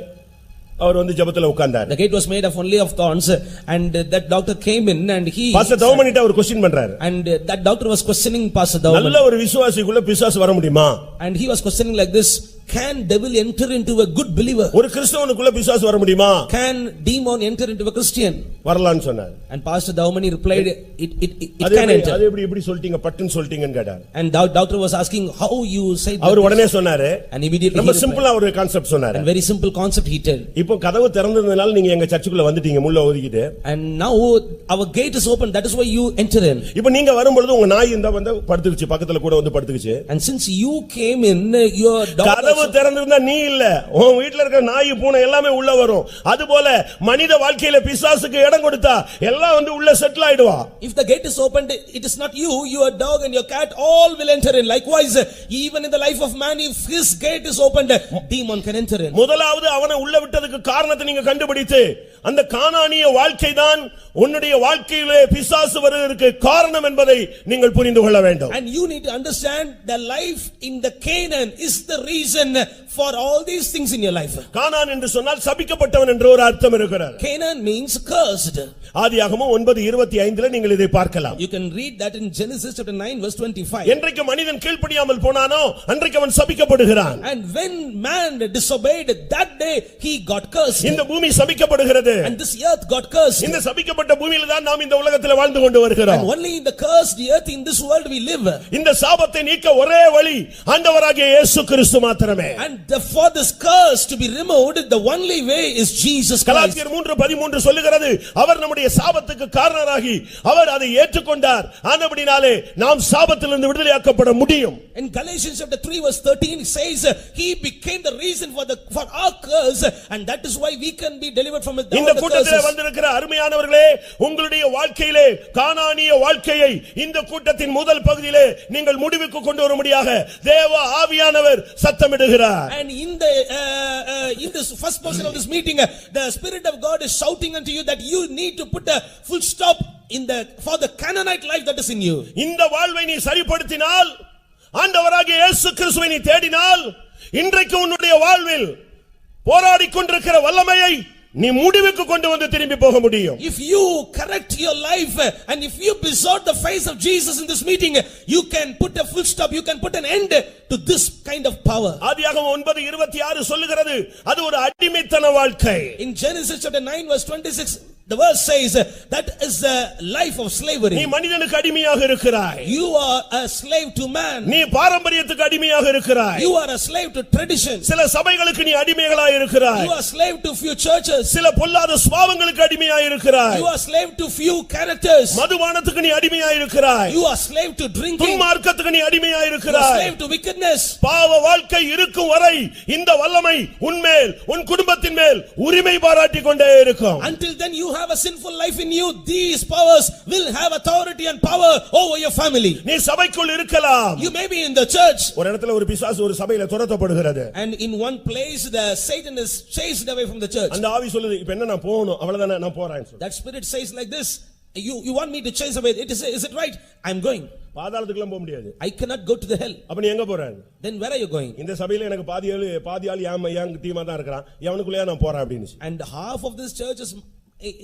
Speaker 2: அவர் வந்து ஜெபத்துல உட்கார்ந்தார்.
Speaker 3: The gate was made of only of thorns and that doctor came in and he
Speaker 2: Pastor Daumani அவர் क्वेश्चन பண்றாரு.
Speaker 3: And that doctor was questioning Pastor Daumani.
Speaker 2: நல்ல ஒரு விசுவாசிக்குள்ள பிசாசு வர முடியுமா?
Speaker 3: And he was questioning like this, can devil enter into a good believer?
Speaker 2: ஒரு கிறிஸ்தவனுக்குள்ள பிசாசு வர முடியுமா?
Speaker 3: Can demon enter into a Christian?
Speaker 2: வரலாம்னு சொன்னார்.
Speaker 3: And Pastor Daumani replied, it can enter.
Speaker 2: அது எப்படி சொல்லிட்டீங்க பட்டுன்னு சொல்லிட்டீங்கன்னு கேட்டார்.
Speaker 3: And doctor was asking how you said that.
Speaker 2: அவர் உடனே சொன்னாரு.
Speaker 3: And immediately
Speaker 2: ரொம்ப சிம்பிளா ஒரு கான்செப்ட் சொன்னாரு.
Speaker 3: And very simple concept he told.
Speaker 2: இப்போ கதவு திறந்ததனால நீங்க எங்க சர்ச்சுக்குள்ள வந்துட்டீங்க முள்ள ஒதுக்கிட்டு.
Speaker 3: And now our gate is open, that is why you enter in.
Speaker 2: இப்போ நீங்க வரும்போது உங்க நாய் இந்த வந்து படுத்துக்கிச்சு, பக்கத்துல கூட வந்து படுத்துக்கிச்சு.
Speaker 3: And since you came in, your dog
Speaker 2: கதவு கதவு திறந்திருந்தா நீ இல்ல, உன் வீட்ல இருக்க நாய் பூனை எல்லாமே உள்ள வரும். அதுபோல மனித வாழ்க்கையில பிசாசுக்கு இடம் கொடுத்தா எல்லாம் வந்து உள்ள settle ஆயிடுவா.
Speaker 3: If the gate is opened, it is not you, your dog and your cat all will enter in. Likewise, even in the life of man, if his gate is opened, demon can enter in.
Speaker 2: முதலாவது அவனை உள்ள விட்டதுக்கு காரணத்தை நீங்க கண்டுபிடித்து அந்த கானானிய வாழ்க்கை தான் உன்னுடைய வாழ்க்கையிலே பிசாசு வருவதற்கு காரணம் என்பதை நீங்கள் புரிந்து கொள்ள வேண்டும்.
Speaker 3: And you need to understand the life in the Canaan is the reason for all these things in your life.
Speaker 2: கானான் என்று சொன்னால் சபிக்கப்பட்டவன் என்று ஒரு அர்த்தம் இருக்கிறது.
Speaker 3: Canaan means cursed.
Speaker 2: ஆதியாகமம் 9:25 நீங்கள் இதை பார்க்கலாம்.
Speaker 3: You can read that in Genesis chapter 9 verse 25.
Speaker 2: என்றைக்கு மனிதன் கீழ்ப்படியாமல் போனானோ அன்றைக்கு அவன் சபிக்கப்படுகிறான்.
Speaker 3: And when man disobeyed, that day he got cursed.
Speaker 2: இந்த பூமி சபிக்கப்படுகிறது.
Speaker 3: And this earth got cursed.
Speaker 2: இந்த சபிக்கப்பட்ட பூமியில தான் நாம் இந்த உலகத்தில் வாழ்ந்து கொண்டு வருகிறோம்.
Speaker 3: And only in the cursed earth in this world we live.
Speaker 2: இந்த சாபத்தை நீக்க ஒரே வழி ஆண்டவராகிய இயேசு கிறிஸ்து மாத்திரமே.
Speaker 3: And for this curse to be removed, the only way is Jesus Christ.
Speaker 2: கலாத்தியர் 3:13 சொல்லுகிறது, அவர் நம்முடைய சாபத்துக்கு காரணராகி அவர் அதை ஏற்றுக்கொண்டார். ஆனபடினாலே நாம் சாபத்திலிருந்து விடுதலையாக்கப்பட முடியும்.
Speaker 3: In Galatians chapter 3 verse 13 it says he became the reason for our curse, and that is why we can be delivered from the curse.
Speaker 2: இந்த கூட்டத்திலே வந்திருக்கிற அருமையானவர்களே, உங்களுடைய வாழ்க்கையிலே கானானிய வாழ்க்கையை இந்த கூட்டத்தின் முதல் பகுதியிலே நீங்கள் முடிவுக்கு கொண்டு வரும்படியாக தேவ ஆவியானவர் சத்தமிடுகிறார்.
Speaker 3: And in this first portion of this meeting, the Spirit of God is shouting unto you that you need to put a full stop for the Canaanite life that is in you.
Speaker 2: இந்த வாழ்வை நீ சரிப்படுத்தினால், ஆண்டவராகிய இயேசு கிறிஸ்துவை நீ தேடினால், இன்றைக்கு உன்னுடைய வாழ்வில் போராடிக் கொண்டிருக்கிற வல்லமையை நீ முடிவுக்கு கொண்டு வந்து திரும்பி போக முடியும்.
Speaker 3: If you correct your life and if you besought the face of Jesus in this meeting, you can put a full stop, you can put an end to this kind of power.
Speaker 2: ஆதியாகமம் 9:26 சொல்லுகிறது, அது ஒரு அடிமைத்தன வாழ்க்கை.
Speaker 3: In Genesis chapter 9 verse 26 the verse says that is the life of slavery.
Speaker 2: நீ மனிதனுக்கு அடிமையாக இருக்கிறாய்.
Speaker 3: You are a slave to man.
Speaker 2: நீ பாரம்பரியத்துக்கு அடிமையாக இருக்கிறாய்.
Speaker 3: You are a slave to tradition.
Speaker 2: சில சபைகளுக்கு நீ அடிமைகளாய் இருக்கிறாய்.
Speaker 3: You are slave to few churches.
Speaker 2: சில பொல்லாத சுபாவங்களுக்கு அடிமையாய் இருக்கிறாய்.
Speaker 3: You are slave to few characters.
Speaker 2: மதுபானத்துக்கு நீ அடிமையாய் இருக்கிறாய்.
Speaker 3: You are slave to drinking.
Speaker 2: துன்மார்க்கத்துக்கு நீ அடிமையாய்
Speaker 3: You are
Speaker 2: இருக்கிறாய்.
Speaker 3: slave to wickedness.
Speaker 2: பாவ வாழ்க்கை இருக்கும் வரை இந்த வல்லமை உன்மேல் உன் குடும்பத்தின் மேல் உரிமை பாராட்டிக் கொண்டே இருக்கும்.
Speaker 3: Until then you have a sinful life in you, these powers will have authority and power over your family.
Speaker 2: நீ சபைக்குள் இருக்கலாம்.
Speaker 3: You may be in the church.
Speaker 2: ஒரு இடத்துல ஒரு பிசாசு ஒரு சபையில துரத்தப்படுகிறது.
Speaker 3: And in one place the Satan is chased away from the church.
Speaker 2: அந்த ஆவி சொல்லுது, இப்போ என்ன நான் போகணும், அவ்வளவுதானே நான் போறேன்னு சொல்லு.
Speaker 3: That spirit says like this, you want me to chase away, is it right? I'm going.
Speaker 2: பாதாளத்துக்குலாம் போக முடியாது.
Speaker 3: I cannot go to the hell.
Speaker 2: அப்ப நீ எங்க போற?
Speaker 3: Then where are you going?
Speaker 2: இந்த சபையில எனக்கு பாதி ஆள் ஏன் டீமா தான் இருக்கறான், எவனுக்குள்ளே நான் போறேன் அப்படினு.
Speaker 3: And half of this church is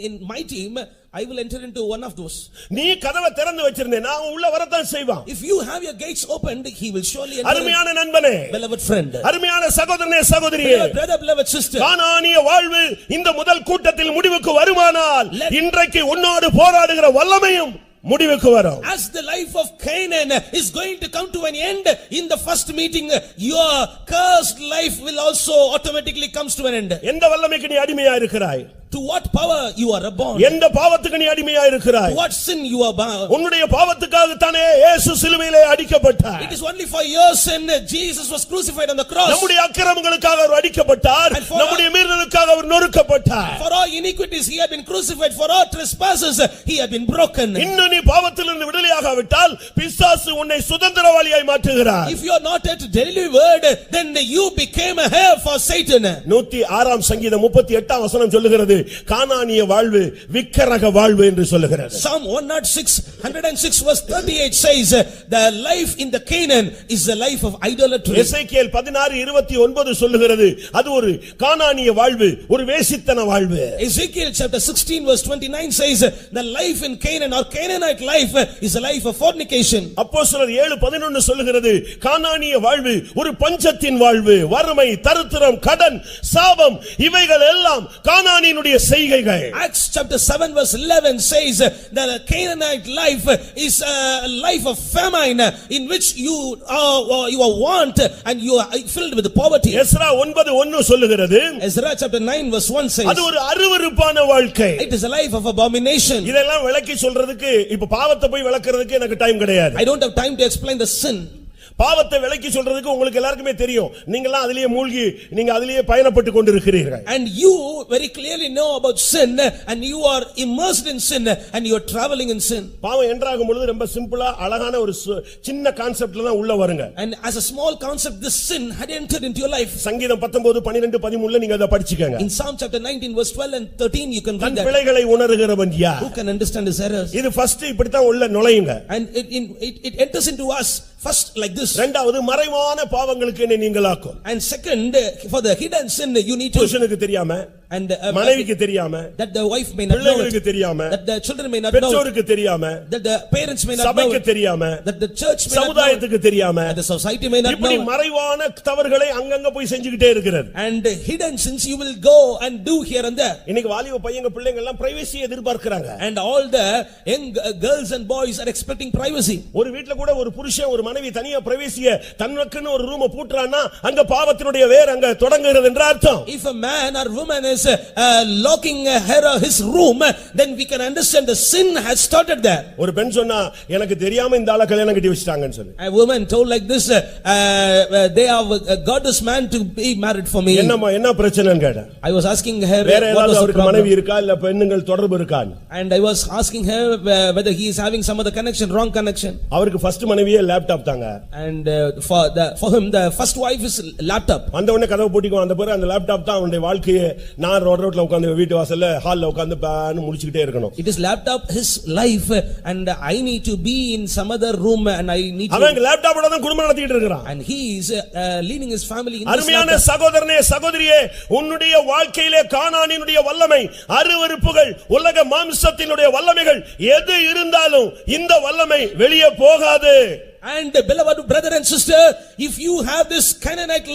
Speaker 3: in my team, I will enter into one of those.
Speaker 2: நீ கதவை திறந்து வச்சிருந்தே நான் உள்ள வரத்தான் செய்வான்.
Speaker 3: If you have your gates opened, he will surely enter.
Speaker 2: அருமையான நண்பனே,
Speaker 3: beloved friend,
Speaker 2: அருமையான சகோதரனே சகோதரியே,
Speaker 3: brother, beloved sister,
Speaker 2: கானானிய வாழ்வு இந்த முதல் கூட்டத்தில் முடிவுக்கு வருமானால் இன்றைக்கு உன்னோடு போராடுகிற வல்லமையும் முடிவுக்கு வரும்.
Speaker 3: As the life of Canaan is going to come to an end in the first meeting, your cursed life will also automatically comes to an end.
Speaker 2: எந்த வல்லமைக்கு நீ அடிமையா இருக்கிறாய்?
Speaker 3: To what power you are born?
Speaker 2: எந்த பாவத்துக்கு நீ அடிமையா இருக்கிறாய்?
Speaker 3: To what sin you are bound?
Speaker 2: உன்னுடைய பாவத்துக்காக தானே இயேசு சிலுவையிலே அடிக்கப்பட்டார்.
Speaker 3: It is only for your sin Jesus was crucified on the cross.
Speaker 2: நம்முடைய அக்கிரமங்களுக்காக அவர் அடிக்கப்பட்டார், நம்முடைய மீறலுக்காக அவர் நொறுக்கப்பட்டார்.
Speaker 3: For our iniquities he had been crucified, for our trespasses he had been broken.
Speaker 2: இன்னும் நீ பாவத்திலிருந்து விடுதலையாகாவிட்டால் பிசாசு உன்னை சுதந்திரவாளியாய் மாற்றுகிறார்.
Speaker 3: If you are not yet delivered, then you became a heir for Satan.
Speaker 2: 106 சங்கீதம் 38 வசனம் சொல்லுகிறது, கானானிய வாழ்வு விக்கிரக வாழ்வு என்று சொல்லுகிறது.
Speaker 3: Psalm 106 verse 38 says the life in the Canaan is the life of idolatry.
Speaker 2: எசேக்கியேல் 16:29 சொல்லுகிறது, அது ஒரு கானானிய வாழ்வு, ஒரு வேசித்தன வாழ்வு.
Speaker 3: Ezekiel chapter 16 verse 29 says the life in Canaan or Canaanite life is a life of fornication.
Speaker 2: அப்போஸ்தலர் 7:11 சொல்லுகிறது, கானானிய வாழ்வு ஒரு பஞ்சத்தின் வாழ்வு, வறுமை, தரித்திரம், கடன், சாபம் இவைகள் எல்லாம் கானானினுடைய செய்கைகள்.
Speaker 3: Acts chapter 7 verse 11 says that the Canaanite life is a life of famine in which you are want and you are filled with poverty.
Speaker 2: Ezra 9:1 சொல்லுகிறது,
Speaker 3: Ezra chapter 9 verse 1 says
Speaker 2: அது ஒரு அருவருப்பான வாழ்க்கை.
Speaker 3: it is a life of abomination.
Speaker 2: இதெல்லாம் விளக்கி சொல்றதுக்கு இப்ப பாவத்தை போய் விளக்குறதுக்கு எனக்கு டைம் கிடையாது.
Speaker 3: I don't have time to explain the sin.
Speaker 2: பாவத்தை விலக்கி சொல்றதுக்கு உங்களுக்கு எல்லாருக்குமே தெரியும். நீங்கலாம் அதிலேயே மூழ்கி நீங்க அதிலேயே பயணப்பட்டு கொண்டிருக்கிறீர்கள்.
Speaker 3: And you very clearly know about sin and you are immersed in sin and you are traveling in sin.
Speaker 2: பாவம் என்றாகும் பொழுது ரொம்ப சிம்பிளா அழகான ஒரு சின்ன கான்செப்ட்ல தான் உள்ள வருங்க.
Speaker 3: And as a small concept this sin had entered into your life.
Speaker 2: சங்கீதம் 19 12 13ல நீங்க அத படிச்சுக்கங்க.
Speaker 3: In Psalm chapter 19 verse 12 and 13 you can read that.
Speaker 2: பிழைகளை உணர்கிறவன் யார்?
Speaker 3: Who can understand his errors?
Speaker 2: இது ஃபர்ஸ்ட் இப்படி தான் உள்ள நுழையுங்க.
Speaker 3: And it enters into us first like this.
Speaker 2: இரண்டாவது மறைவான பாவங்களுக்கு என்னை நீங்களாக்கும்.
Speaker 3: And second for the hidden sin you need to
Speaker 2: புருஷனுக்கு தெரியாம
Speaker 3: and
Speaker 2: மனைவிக்கு தெரியாம
Speaker 3: that the wife may not know
Speaker 2: பிள்ளைகளுக்கு
Speaker 3: it,
Speaker 2: தெரியாம
Speaker 3: that the children may not know it,
Speaker 2: பெற்றோருக்கு தெரியாம
Speaker 3: that the parents may not know
Speaker 2: சபைக்கு
Speaker 3: it,
Speaker 2: தெரியாம
Speaker 3: that the church may not know it,
Speaker 2: சமுதாயத்துக்கு தெரியாம
Speaker 3: that the society may not know
Speaker 2: இப்படி
Speaker 3: it.
Speaker 2: மறைவான தவறுகளை அங்கங்க போய் செஞ்சுக்கிட்டே இருக்கிறது.
Speaker 3: And hidden sins you will go and do here and there.
Speaker 2: இன்னைக்கு வாலிப பையங்க பிள்ளைங்க எல்லாம் privacy எதிர்பார்க்கறாங்க.
Speaker 3: And all the young girls and boys are expecting privacy.
Speaker 2: ஒரு வீட்ல கூட ஒரு புருஷன் ஒரு மனைவி தனியா பிரைவசியை தனக்குன்னு ஒரு ரூமை பூட்றானா அங்க பாவத்தினுடைய வேர் அங்க தொடங்குகிறது என்ற அர்த்தம்.
Speaker 3: If a man or woman is locking her or his room, then we can understand the sin has started there.
Speaker 2: ஒரு பெண் சொன்னா எனக்கு தெரியாம இந்த ஆளை கல்யாணம் கட்டி வச்சிட்டாங்கன்னு சொல்லி.
Speaker 3: A woman told like this, they have got this man to be married for me.
Speaker 2: என்னம்மா என்ன பிரச்சனைன்னு கேட்டேன்.
Speaker 3: I was asking her
Speaker 2: வேற
Speaker 3: what
Speaker 2: ஏதாவது
Speaker 3: was the
Speaker 2: அவருக்கு
Speaker 3: problem.
Speaker 2: மனைவி இருக்கா இல்ல பெண்ணுங்கள் தொடர்பு இருக்கா?
Speaker 3: And I was asking her whether he is having some other connection, wrong connection.
Speaker 2: அவருக்கு ஃபர்ஸ்ட் மனைவியே லேப்டாப் தாங்க.
Speaker 3: And for him the first wife is laptop.
Speaker 2: அந்த உடனே கதவு பூட்டிக்குவான். அந்த பிறகு அந்த லேப்டாப் தான் அவனுடைய வாழ்க்கையே. நான் ரோட்ல உட்கார்ந்து வீட்டு வாசல்ல ஹால்ல உட்கார்ந்து பான்னு முழிச்சிட்டே இருக்கணும்.
Speaker 3: It is laptop his life and I need to be in some other room and I need to.
Speaker 2: அவன் லேப்டாப்போட தான் குடும்பம் நடத்திட்டு இருக்கான்.
Speaker 3: And he is leading his family in
Speaker 2: அருமையான சகோதரனே சகோதரியே, உன்னுடைய வாழ்க்கையிலே கானானினுடைய வல்லமை, அருவருப்புகள், உலக மாம்சத்தினுடைய வல்லமைகள் எது இருந்தாலும் இந்த வல்லமை வெளியே போகாது.
Speaker 3: And beloved brother and sister, if you have this Canaanite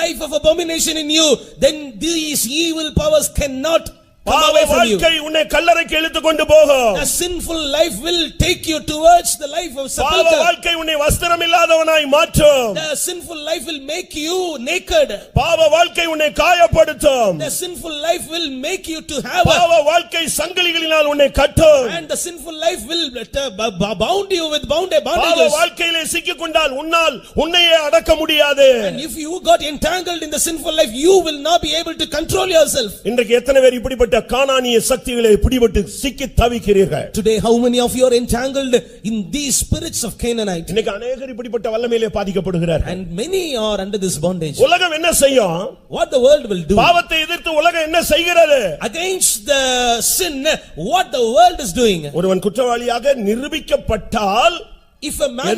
Speaker 3: life of abomination in you, then these evil powers cannot come away from you.
Speaker 2: வாழ்க்கை உன்னை கல்லறைக்கு இழுத்து கொண்டு போகும்.
Speaker 3: The sinful life will take you towards the life of sepulcher.
Speaker 2: வாழ்க்கை உன்னை வஸ்திரம் இல்லாதவனாய் மாற்றும்.
Speaker 3: The sinful life will make you naked.
Speaker 2: பாவ வாழ்க்கை உன்னை காயப்படுத்தும்.
Speaker 3: The sinful life will make you to have
Speaker 2: பாவ வாழ்க்கை சங்கிலிகளினால் உன்னை கட்டும்.
Speaker 3: and the sinful life will bound you with bondages.
Speaker 2: பாவ வாழ்க்கையிலே சிக்கிக் கொண்டால் உன்னையே அடக்க முடியாது.
Speaker 3: And if you got entangled in the sinful life, you will not be able to control yourself.
Speaker 2: இன்றைக்கு எத்தனை பேர் இப்படிப்பட்ட கானானிய சக்திகளை பிடிபட்டு சிக்கி தவிக்கிறீர்கள்?
Speaker 3: Today how many of you are entangled in these spirits of Canaanite?
Speaker 2: இன்னைக்கு अनेகர் இப்படிப்பட்ட வல்லமையிலே பாதிக்கப்படுகிறார்கள்.
Speaker 3: And many are under this bondage.
Speaker 2: உலகம் என்ன செய்யும்?
Speaker 3: What the world will do?
Speaker 2: பாவத்தை எதிர்த்து உலகம் என்ன செய்கிறது?
Speaker 3: Against the sin, what the world is doing?
Speaker 2: ஒருவன் குற்றவாளியாக நிரூபிக்கப்பட்டால்
Speaker 3: if a man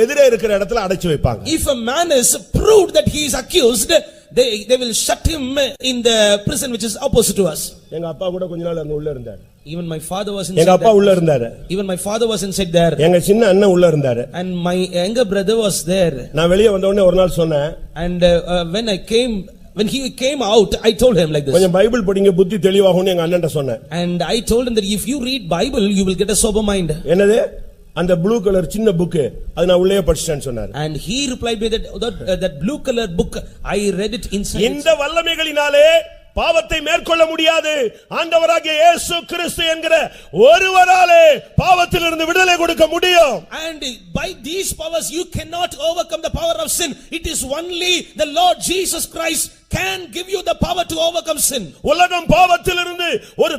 Speaker 2: எதிரே இருக்கிற இடத்துல அடைச்சு வைப்பாங்க.
Speaker 3: If a man is proved that he is accused, they will shut him in the prison which is opposite to us.
Speaker 2: எங்க அப்பா கூட கொஞ்ச நாள் அங்க உள்ள இருந்தார்.
Speaker 3: Even my father was
Speaker 2: எங்க
Speaker 3: inside
Speaker 2: அப்பா உள்ள இருந்தாரு.
Speaker 3: Even my father was inside there.
Speaker 2: எங்க சின்ன அண்ணன் உள்ள இருந்தாரு.
Speaker 3: And my younger brother was there.
Speaker 2: நான் வெளிய வந்த உடனே ஒரு நாள் சொன்னேன்.
Speaker 3: And when he came out, I told him like this.
Speaker 2: கொஞ்சம் பைபிள் படிங்க புத்தி தெளிவாகும்னு எங்க அண்ணன்ட்ட சொன்னேன்.
Speaker 3: And I told him that if you read Bible, you will get a sober mind.
Speaker 2: என்னது? அந்த ப்ளூ கலர் சின்ன புக் அது நான் உள்ளே படிச்சிட்டேன்னு சொன்னார்.
Speaker 3: And he replied with that blue color book, I read it inside.
Speaker 2: இந்த வல்லமைகளினாலே பாவத்தை மேற்கொள்ள முடியாது. ஆண்டவராகிய இயேசு கிறிஸ்து என்கிற ஒருவராலே பாவத்திலிருந்து விடுதலை கொடுக்க முடியும்.
Speaker 3: And by these powers you cannot overcome the power of sin. It is only the Lord Jesus Christ can give you the power to overcome sin.
Speaker 2: உலகம் பாவத்திலிருந்து ஒரு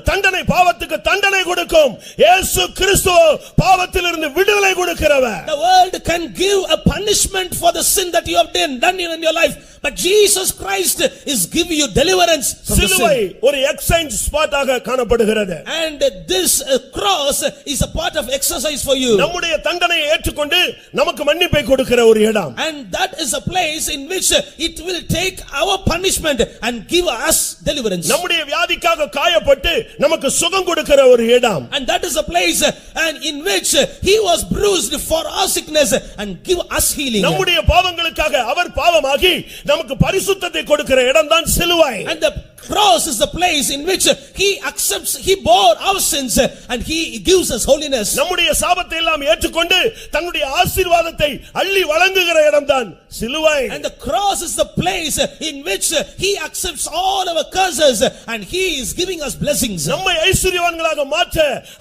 Speaker 2: பாவத்துக்கு தண்டனை கொடுக்கும். இயேசு கிறிஸ்து பாவத்திலிருந்து விடுதலை கொடுக்கிறவர்.
Speaker 3: The world can give a punishment for the sin that you have done in your life, but Jesus Christ is giving you deliverance from the
Speaker 2: சிலுவை
Speaker 3: sin.
Speaker 2: ஒரு எக்ஸ்சேஞ்ச் ஸ்பாட் ஆக காணப்படுகிறது.
Speaker 3: And this cross is a part of exercise for you.
Speaker 2: நம்முடைய தண்டனையை ஏற்றுக்கொண்டு நமக்கு மன்னிப்பை கொடுக்கிற ஒரு இடம்.
Speaker 3: And that is a place in which it will take our punishment and give us deliverance.
Speaker 2: நம்முடைய வியாதிக்காக காயப்பட்டு நமக்கு சுகம் கொடுக்கிற ஒரு இடம்.
Speaker 3: And that is a place and in which he was bruised for our sickness and give us healing.
Speaker 2: நம்முடைய பாவங்களுக்காக அவர் பாவமாகி நமக்கு பரிசுத்தத்தை கொடுக்கிற இடம் தான் சிலுவை.
Speaker 3: And the cross is the place in which he accepts, he bore our sins and he gives us holiness.
Speaker 2: நம்முடைய சாபத்தை எல்லாம் ஏற்றுக்கொண்டு தன்னுடைய ஆசீர்வாதத்தை அள்ளி வழங்குகிற இடம்தான் சிலுவை.
Speaker 3: And the cross is the place in which he accepts all our curses and he is giving us blessings.
Speaker 2: நம்மை ஐஸ்வரியவான்களாக மாற்ற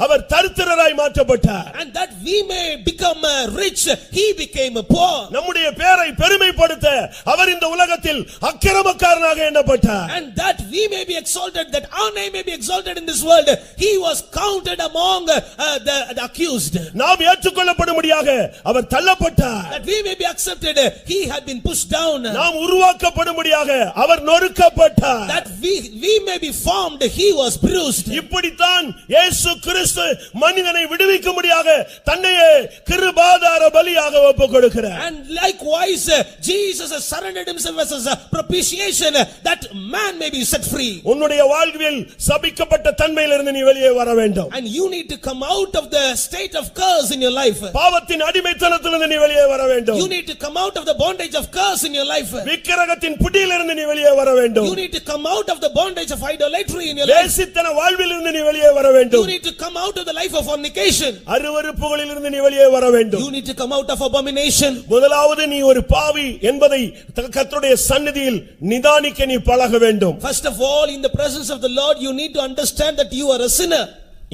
Speaker 2: அவர் தரித்திரராய் மாற்றப்பட்டார்.
Speaker 3: And that we may become rich, he became poor.
Speaker 2: நம்முடைய பேரை பெருமைப்படுத்த அவர் இந்த உலகத்தில் அக்கிரமக்காரனாக எண்ணப்பட்டார்.
Speaker 3: And that we may be exalted, that our name may be exalted in this world, he was counted among the accused.
Speaker 2: நாம் ஏற்றுக்கொள்ளப்படும்படியாக அவர் தள்ளப்பட்டார்.
Speaker 3: That we may be accepted, he had been pushed down.
Speaker 2: நாம் உருவாக்கப்படும்படியாக அவர் நொறுக்கப்பட்டார்.
Speaker 3: That we may be formed, he was bruised.
Speaker 2: இப்படித்தான் இயேசு கிறிஸ்து மனிதனை விடுவிக்கும்படியாக தன்னையே கிருபாதார பலியாக ஒப்புக்கொடுக்கிறார்.
Speaker 3: And likewise Jesus has surrendered himself as a propitiation that man may be set free.
Speaker 2: உன்னுடைய வாழ்வில் சபிக்கப்பட்ட தன்மையிலிருந்து நீ வெளியே வர வேண்டும்.
Speaker 3: And you need to come out of the state of curse in your life.
Speaker 2: பாவத்தின் அடிமைத்தனத்திலிருந்து நீ வெளியே வர வேண்டும்.
Speaker 3: You need to come out of the bondage of curse in your life.
Speaker 2: விக்கிரகத்தின் பிடியிலிருந்து நீ வெளியே வர வேண்டும்.
Speaker 3: You need to come out of the bondage of idolatry in your life.
Speaker 2: வேசித்தன வாழ்விலிருந்து நீ வெளியே வர வேண்டும்.
Speaker 3: You need to come out of the life of fornication.
Speaker 2: அருவருப்புகளிலிருந்து நீ வெளியே வர வேண்டும்.
Speaker 3: You need to come out of abomination.
Speaker 2: முதலாவது நீ ஒரு பாவி என்பதை கர்த்தருடைய சந்நிதியில் நிதானிக்க நீ பழக வேண்டும்.
Speaker 3: First of all, in the presence of the Lord, you need to understand that you are a sinner.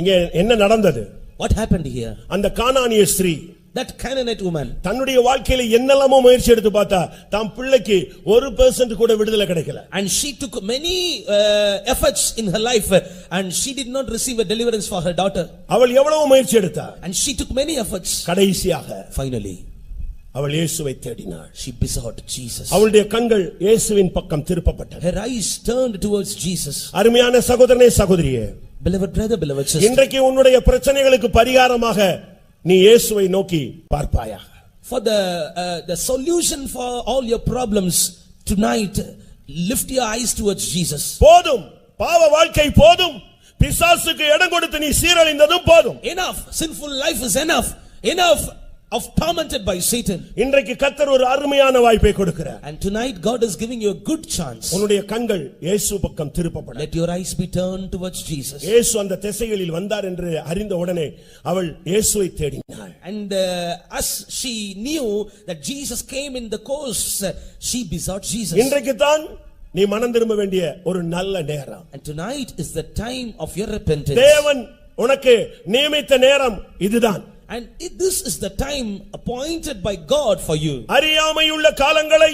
Speaker 2: இங்கே என்ன நடந்தது?
Speaker 3: What happened here?
Speaker 2: அந்த கானானிய ஸ்திரீ,
Speaker 3: That Canaanite woman,
Speaker 2: தன்னுடைய வாழ்க்கையில என்னெல்லாமோ முயற்சி எடுத்து பார்த்தா தாம் பிள்ளைக்கு 1% கூட விடுதலை கிடைக்கல.
Speaker 3: and she took many efforts in her life and she did not receive a deliverance for her daughter.
Speaker 2: அவள் எவ்வளவு முயற்சி எடுத்தா?
Speaker 3: And she took many efforts.
Speaker 2: கடைசியாக
Speaker 3: Finally,
Speaker 2: அவள் இயேசுவை தேடினாள்.
Speaker 3: she besought Jesus.
Speaker 2: அவளுடைய கண்கள் இயேசுவின் பக்கம் திருப்பப்பட்டன.
Speaker 3: Her eyes turned towards Jesus.
Speaker 2: அருமையான சகோதரனே சகோதரியே,
Speaker 3: Beloved brother, beloved sister,
Speaker 2: இன்றைக்கு உன்னுடைய பிரச்சனைகளுக்கு பரிகாரமாக நீ இயேசுவை நோக்கி பார்ப்பாயாக.
Speaker 3: for the solution for all your problems tonight, lift your eyes towards Jesus.
Speaker 2: போதும், பாவ வாழ்க்கை போதும், பிசாசுக்கு இடம் கொடுத்து நீ சீரழிந்ததும் போதும்.
Speaker 3: Enough, sinful life is enough. Enough of tormented by Satan.
Speaker 2: இன்றைக்கு கர்த்தர் ஒரு அருமையான வாய்ப்பை கொடுக்கிறார்.
Speaker 3: And tonight God is giving you a good chance.
Speaker 2: உன்னுடைய கண்கள் இயேசு பக்கம் திருப்பப்பட.
Speaker 3: Let your eyes be turned towards Jesus.
Speaker 2: இயேசு அந்த திசைகளில் வந்தார் என்று அறிந்த உடனே அவள் இயேசுவை தேடினாள்.
Speaker 3: And as she knew that Jesus came in the course, she besought Jesus.
Speaker 2: இன்றைக்கு தான் நீ மனம் திரும்ப வேண்டிய ஒரு நல்ல நேரம்.
Speaker 3: And tonight is the time of your repentance.
Speaker 2: தேவன் உனக்கு நியமித்த நேரம் இதுதான்.
Speaker 3: And this is the time appointed by God for you.
Speaker 2: அறியாமையுள்ள காலங்களை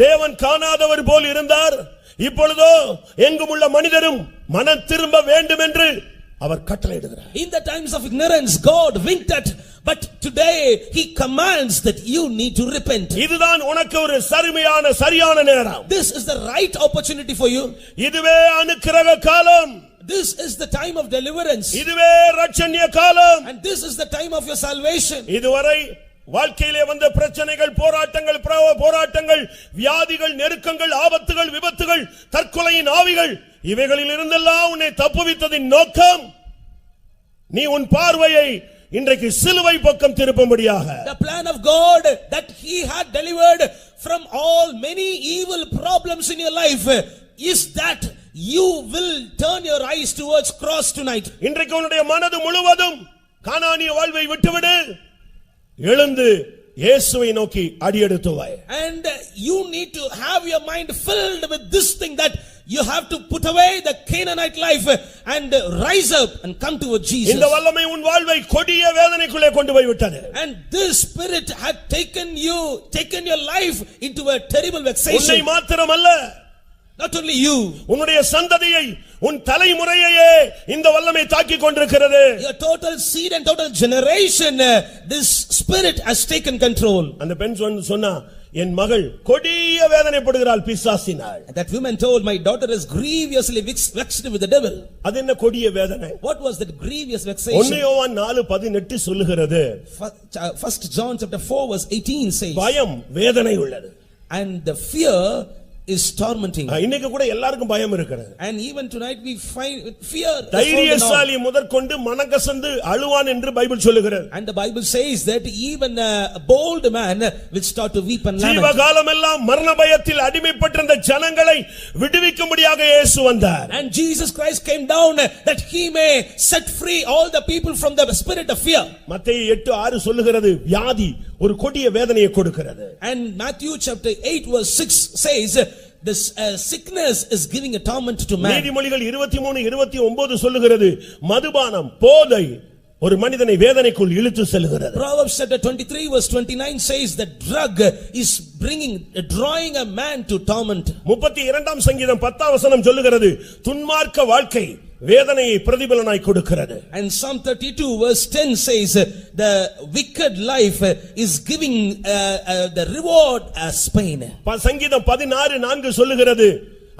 Speaker 2: தேவன் காணாதவர் போல் இருந்தார். இப்பொழுதோ எங்குமுள்ள மனிதரும் மனம் திரும்ப வேண்டும் என்று அவர் கட்டளையிடுகிறார்.
Speaker 3: In the times of ignorance God winked at, but today he commands that you need to repent.
Speaker 2: இதுதான் உனக்கு ஒரு சரியான நேரம்.
Speaker 3: This is the right opportunity for you.
Speaker 2: இதுவே அனுக்கிரக காலம்.
Speaker 3: This is the time of deliverance.
Speaker 2: இதுவே ரட்சண்ய காலம்.
Speaker 3: And this is the time of your salvation.
Speaker 2: இதுவரை வாழ்க்கையிலே வந்த பிரச்சனைகள், போராட்டங்கள், வியாதிகள், நெருக்கங்கள், ஆபத்துகள், விபத்துகள், தற்கொலையின் ஆவிகள், இவைகளில் இருந்தெல்லாம் உன்னை தப்புவித்ததின் நோக்கம் நீ உன் பார்வையை இன்றைக்கு சிலுவை பக்கம் திருப்பும்படியாக.
Speaker 3: The plan of God that he had delivered from all many evil problems in your life is that you will turn your eyes towards cross tonight.
Speaker 2: இன்றைக்கு உன்னுடைய மனது முழுவதும் கானானிய வாழ்வை விட்டுவிடு, எழுந்து இயேசுவை நோக்கி அடியெடுத்து வை.
Speaker 3: And you need to have your mind filled with this thing, that you have to put away the Canaanite life and rise up and come toward Jesus.
Speaker 2: இந்த வல்லமை உன் வாழ்வை கொடிய வேதனைக்குள்ளே கொண்டு போய் விட்டது.
Speaker 3: And this spirit had taken your life into a terrible vexation.
Speaker 2: உன்னை மாத்திரமல்ல,
Speaker 3: not only you,
Speaker 2: உன்னுடைய சந்ததியை, உன் தலைமுறையையே இந்த வல்லமை தாக்கிக் கொண்டிருக்கிறது.
Speaker 3: your total seed and total generation, this spirit has taken control.
Speaker 2: அந்த பெண் சொன்னா, என் மகள் கொடிய வேதனைப்படுகிறாள் பிசாசினால்.
Speaker 3: That woman told, my daughter is grievously vexed with the devil.
Speaker 2: அது என்ன கொடிய வேதனை?
Speaker 3: What was that grievous vexation?
Speaker 2: 1 யோவான் 4:18 சொல்லுகிறது,
Speaker 3: 1 John chapter 4 verse 18 says,
Speaker 2: பயம் வேதனை உள்ளது.
Speaker 3: and the fear is tormenting.
Speaker 2: இன்னைக்கு கூட எல்லாருக்கும் பயம் இருக்கிறது.
Speaker 3: And even tonight we find fear.
Speaker 2: தைரியசாலி முதற்கொண்டு மனகசந்து அழுவான் என்று பைபிள் சொல்லுகிறது.
Speaker 3: And the Bible says that even a bold man will start to weep and lament.
Speaker 2: ஜீவகாலமெல்லாம் மரண பயத்தில் அடிமைப்பட்டிருந்த ஜனங்களை விடுவிக்கும்படியாக இயேசு வந்தார்.
Speaker 3: And Jesus Christ came down that he may set free all the people from the spirit of fear.
Speaker 2: மத்தேயு 8:6 சொல்லுகிறது வியாதி ஒரு கொடிய வேதனையை கொடுக்கிறது.
Speaker 3: And Matthew chapter 8 verse 6 says this sickness is giving a torment to man.
Speaker 2: நீதிமொழிகள் 23:29 சொல்லுகிறது மதுபானம் போதை ஒரு மனிதனை வேதனைக்குள் இழுத்து செல்கிறது.
Speaker 3: Proverbs chapter 23 verse 29 says that drug is drawing a man to torment.
Speaker 2: 32ஆம் சங்கீதம் 10ஆம் வசனம் சொல்லுகிறது துன்மார்க்க வாழ்க்கை வேதனையை பிரதிபலனாய் கொடுக்கிறது.
Speaker 3: And Psalm 32 verse 10 says the wicked life is giving the reward as pain.
Speaker 2: சங்கீதம் 16:4 சொல்லுகிறது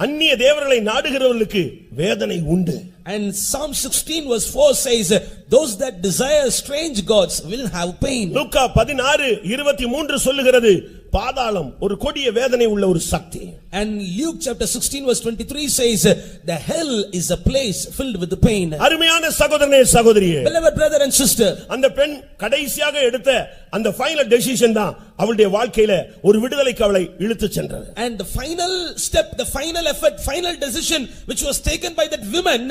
Speaker 2: அந்நிய தேவர்களை நாடுகிறவர்களுக்கு வேதனை உண்டு.
Speaker 3: And Psalm 16 verse 4 says those that desire strange gods will have pain.
Speaker 2: லூக்கா 16:23 சொல்லுகிறது பாதாளம் ஒரு கொடிய வேதனை உள்ள ஒரு சக்தி.
Speaker 3: And Luke chapter 16 verse 23 says the hell is a place filled with the pain.
Speaker 2: அருமையான சகோதரனே சகோதரியே,
Speaker 3: Beloved brother and sister,
Speaker 2: அந்த பெண் கடைசியாக எடுத்த அந்த ஃபைனல் டெசிஷன் தான் அவளுடைய வாழ்க்கையில ஒரு விடுதலைக்கு அவளை இழுத்து சென்றது.
Speaker 3: And the final step, the final effort, final decision which was taken by that woman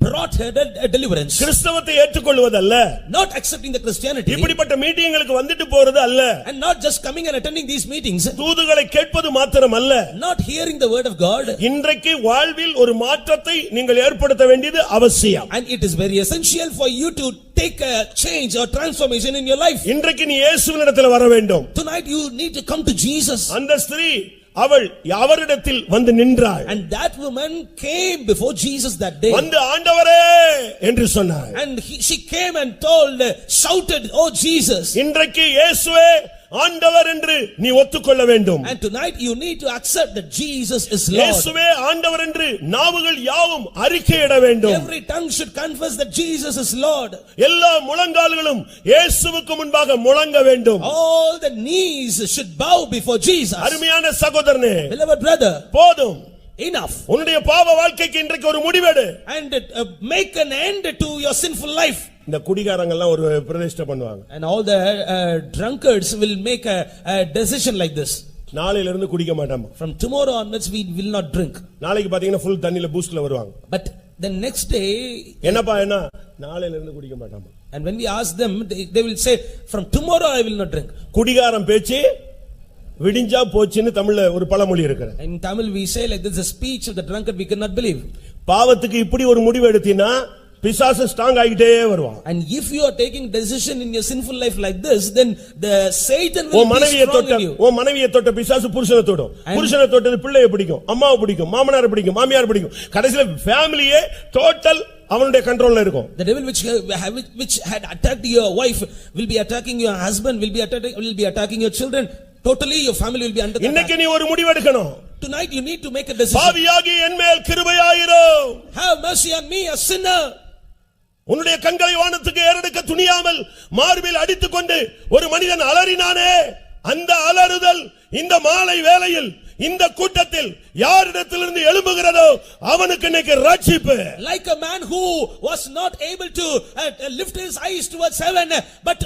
Speaker 3: brought her a deliverance.
Speaker 2: கிறிஸ்தவத்தை ஏற்றுக்கொள்வதல்ல,
Speaker 3: not accepting the Christianity,
Speaker 2: இப்படிப்பட்ட மீட்டிங்களுக்கு வந்துட்டு போறது அல்ல,
Speaker 3: and not just coming and attending these meetings,
Speaker 2: தூதுகளை கேட்பது மாத்திரம் அல்ல,
Speaker 3: not hearing the word of God.
Speaker 2: இன்றைக்கு வாழ்வில் ஒரு மாற்றத்தை நீங்கள் ஏற்படுத்த வேண்டியது அவசியம்.
Speaker 3: And it is very essential for you to take a change or transformation in your life.
Speaker 2: இன்றைக்கு நீ இயேசுவினிடத்தில் வர வேண்டும்.
Speaker 3: Tonight you need to come to Jesus.
Speaker 2: அந்த ஸ்திரீ அவள் அவரிடத்தில் வந்து நின்றாள்.
Speaker 3: And that woman came before Jesus that day.
Speaker 2: வந்து ஆண்டவரே என்று சொன்னாள்.
Speaker 3: And she came and shouted, oh Jesus.
Speaker 2: இன்றைக்கு இயேசுவே ஆண்டவர் என்று நீ ஒத்துக்கொள்ள வேண்டும்.
Speaker 3: And tonight you need to accept that Jesus is Lord.
Speaker 2: இயேசுவே ஆண்டவர் என்று நாவுகள் யாவும் அறிக்கையிட வேண்டும்.
Speaker 3: Every tongue should confess that Jesus is Lord.
Speaker 2: எல்லா முழங்கால்களும் இயேசுவுக்கு முன்பாக முழங்க வேண்டும்.
Speaker 3: All the knees should bow before Jesus.
Speaker 2: அருமையான சகோதரனே,
Speaker 3: beloved brother,
Speaker 2: போதும்,
Speaker 3: enough.
Speaker 2: உன்னுடைய பாவ வாழ்க்கைக்கு இன்றைக்கு ஒரு முடிவெடு.
Speaker 3: And make an end to your sinful life.
Speaker 2: இந்த குடிகாரங்க எல்லாம் ஒரு பிரதிஷ்டை பண்ணுவாங்க.
Speaker 3: And all the drunkards will make a decision like this.
Speaker 2: நாளையில இருந்து குடிக்க மாட்டாங்க.
Speaker 3: From tomorrow onwards we will not drink.
Speaker 2: நாளைக்கு பாத்தீங்கன்னா full தண்ணில பூஸ்ட்ல வருவாங்க.
Speaker 3: But the next day,
Speaker 2: என்னப்பா என்ன நாளையில இருந்து குடிக்க மாட்டாங்க.
Speaker 3: and when we ask them, they will say from tomorrow I will not drink.
Speaker 2: குடிகாரன் பேச்சு விடிஞ்சா போச்சுன்னு தமிழ்ல ஒரு பழமொழி இருக்கு.
Speaker 3: In Tamil we say like this, the speech of the drunkard we cannot believe.
Speaker 2: பாவத்துக்கு இப்படி ஒரு முடிவு எடுத்தீனா பிசாசு ஸ்ட்ராங் ஆகிட்டே வருவான்.
Speaker 3: And if you are taking decision in your sinful life like this, then the Satan will be strong in you.
Speaker 2: ஓ மனைவியை தொட்ட பிசாசு புருஷனை தொடும். புருஷனை தொட்டது பிள்ளையை பிடிக்கும், அம்மாவை பிடிக்கும், மாமனாரை பிடிக்கும், மாமியாரை பிடிக்கும். கடைசில ஃபேமிலியே டோட்டல் அவனுடைய கண்ட்ரோல்ல இருக்கும்.
Speaker 3: The devil which had attacked your wife will be attacking your husband, will be attacking your children. Totally your family will be under attack.
Speaker 2: இன்னைக்கு நீ ஒரு முடிவு எடுக்கணும்.
Speaker 3: Tonight you need to make a decision.
Speaker 2: பாவியாகி என்மேல் கிருபையாயிரு.
Speaker 3: Have mercy on me, a sinner.
Speaker 2: உன்னுடைய கண்களை வானத்துக்கு ஏறெடுக்க துணியாமல் மார்பில் அடித்துக்கொண்டு ஒரு மனிதன் அலறினானே, அந்த அலறுதல் இந்த மாலை வேளையில் இந்த கூட்டத்தில் யாரிடத்திலிருந்து எழும்புகிறதோ அவனுக்கு இன்னைக்கு ரட்சிப்பு.
Speaker 3: Like a man who was not able to lift his eyes towards heaven but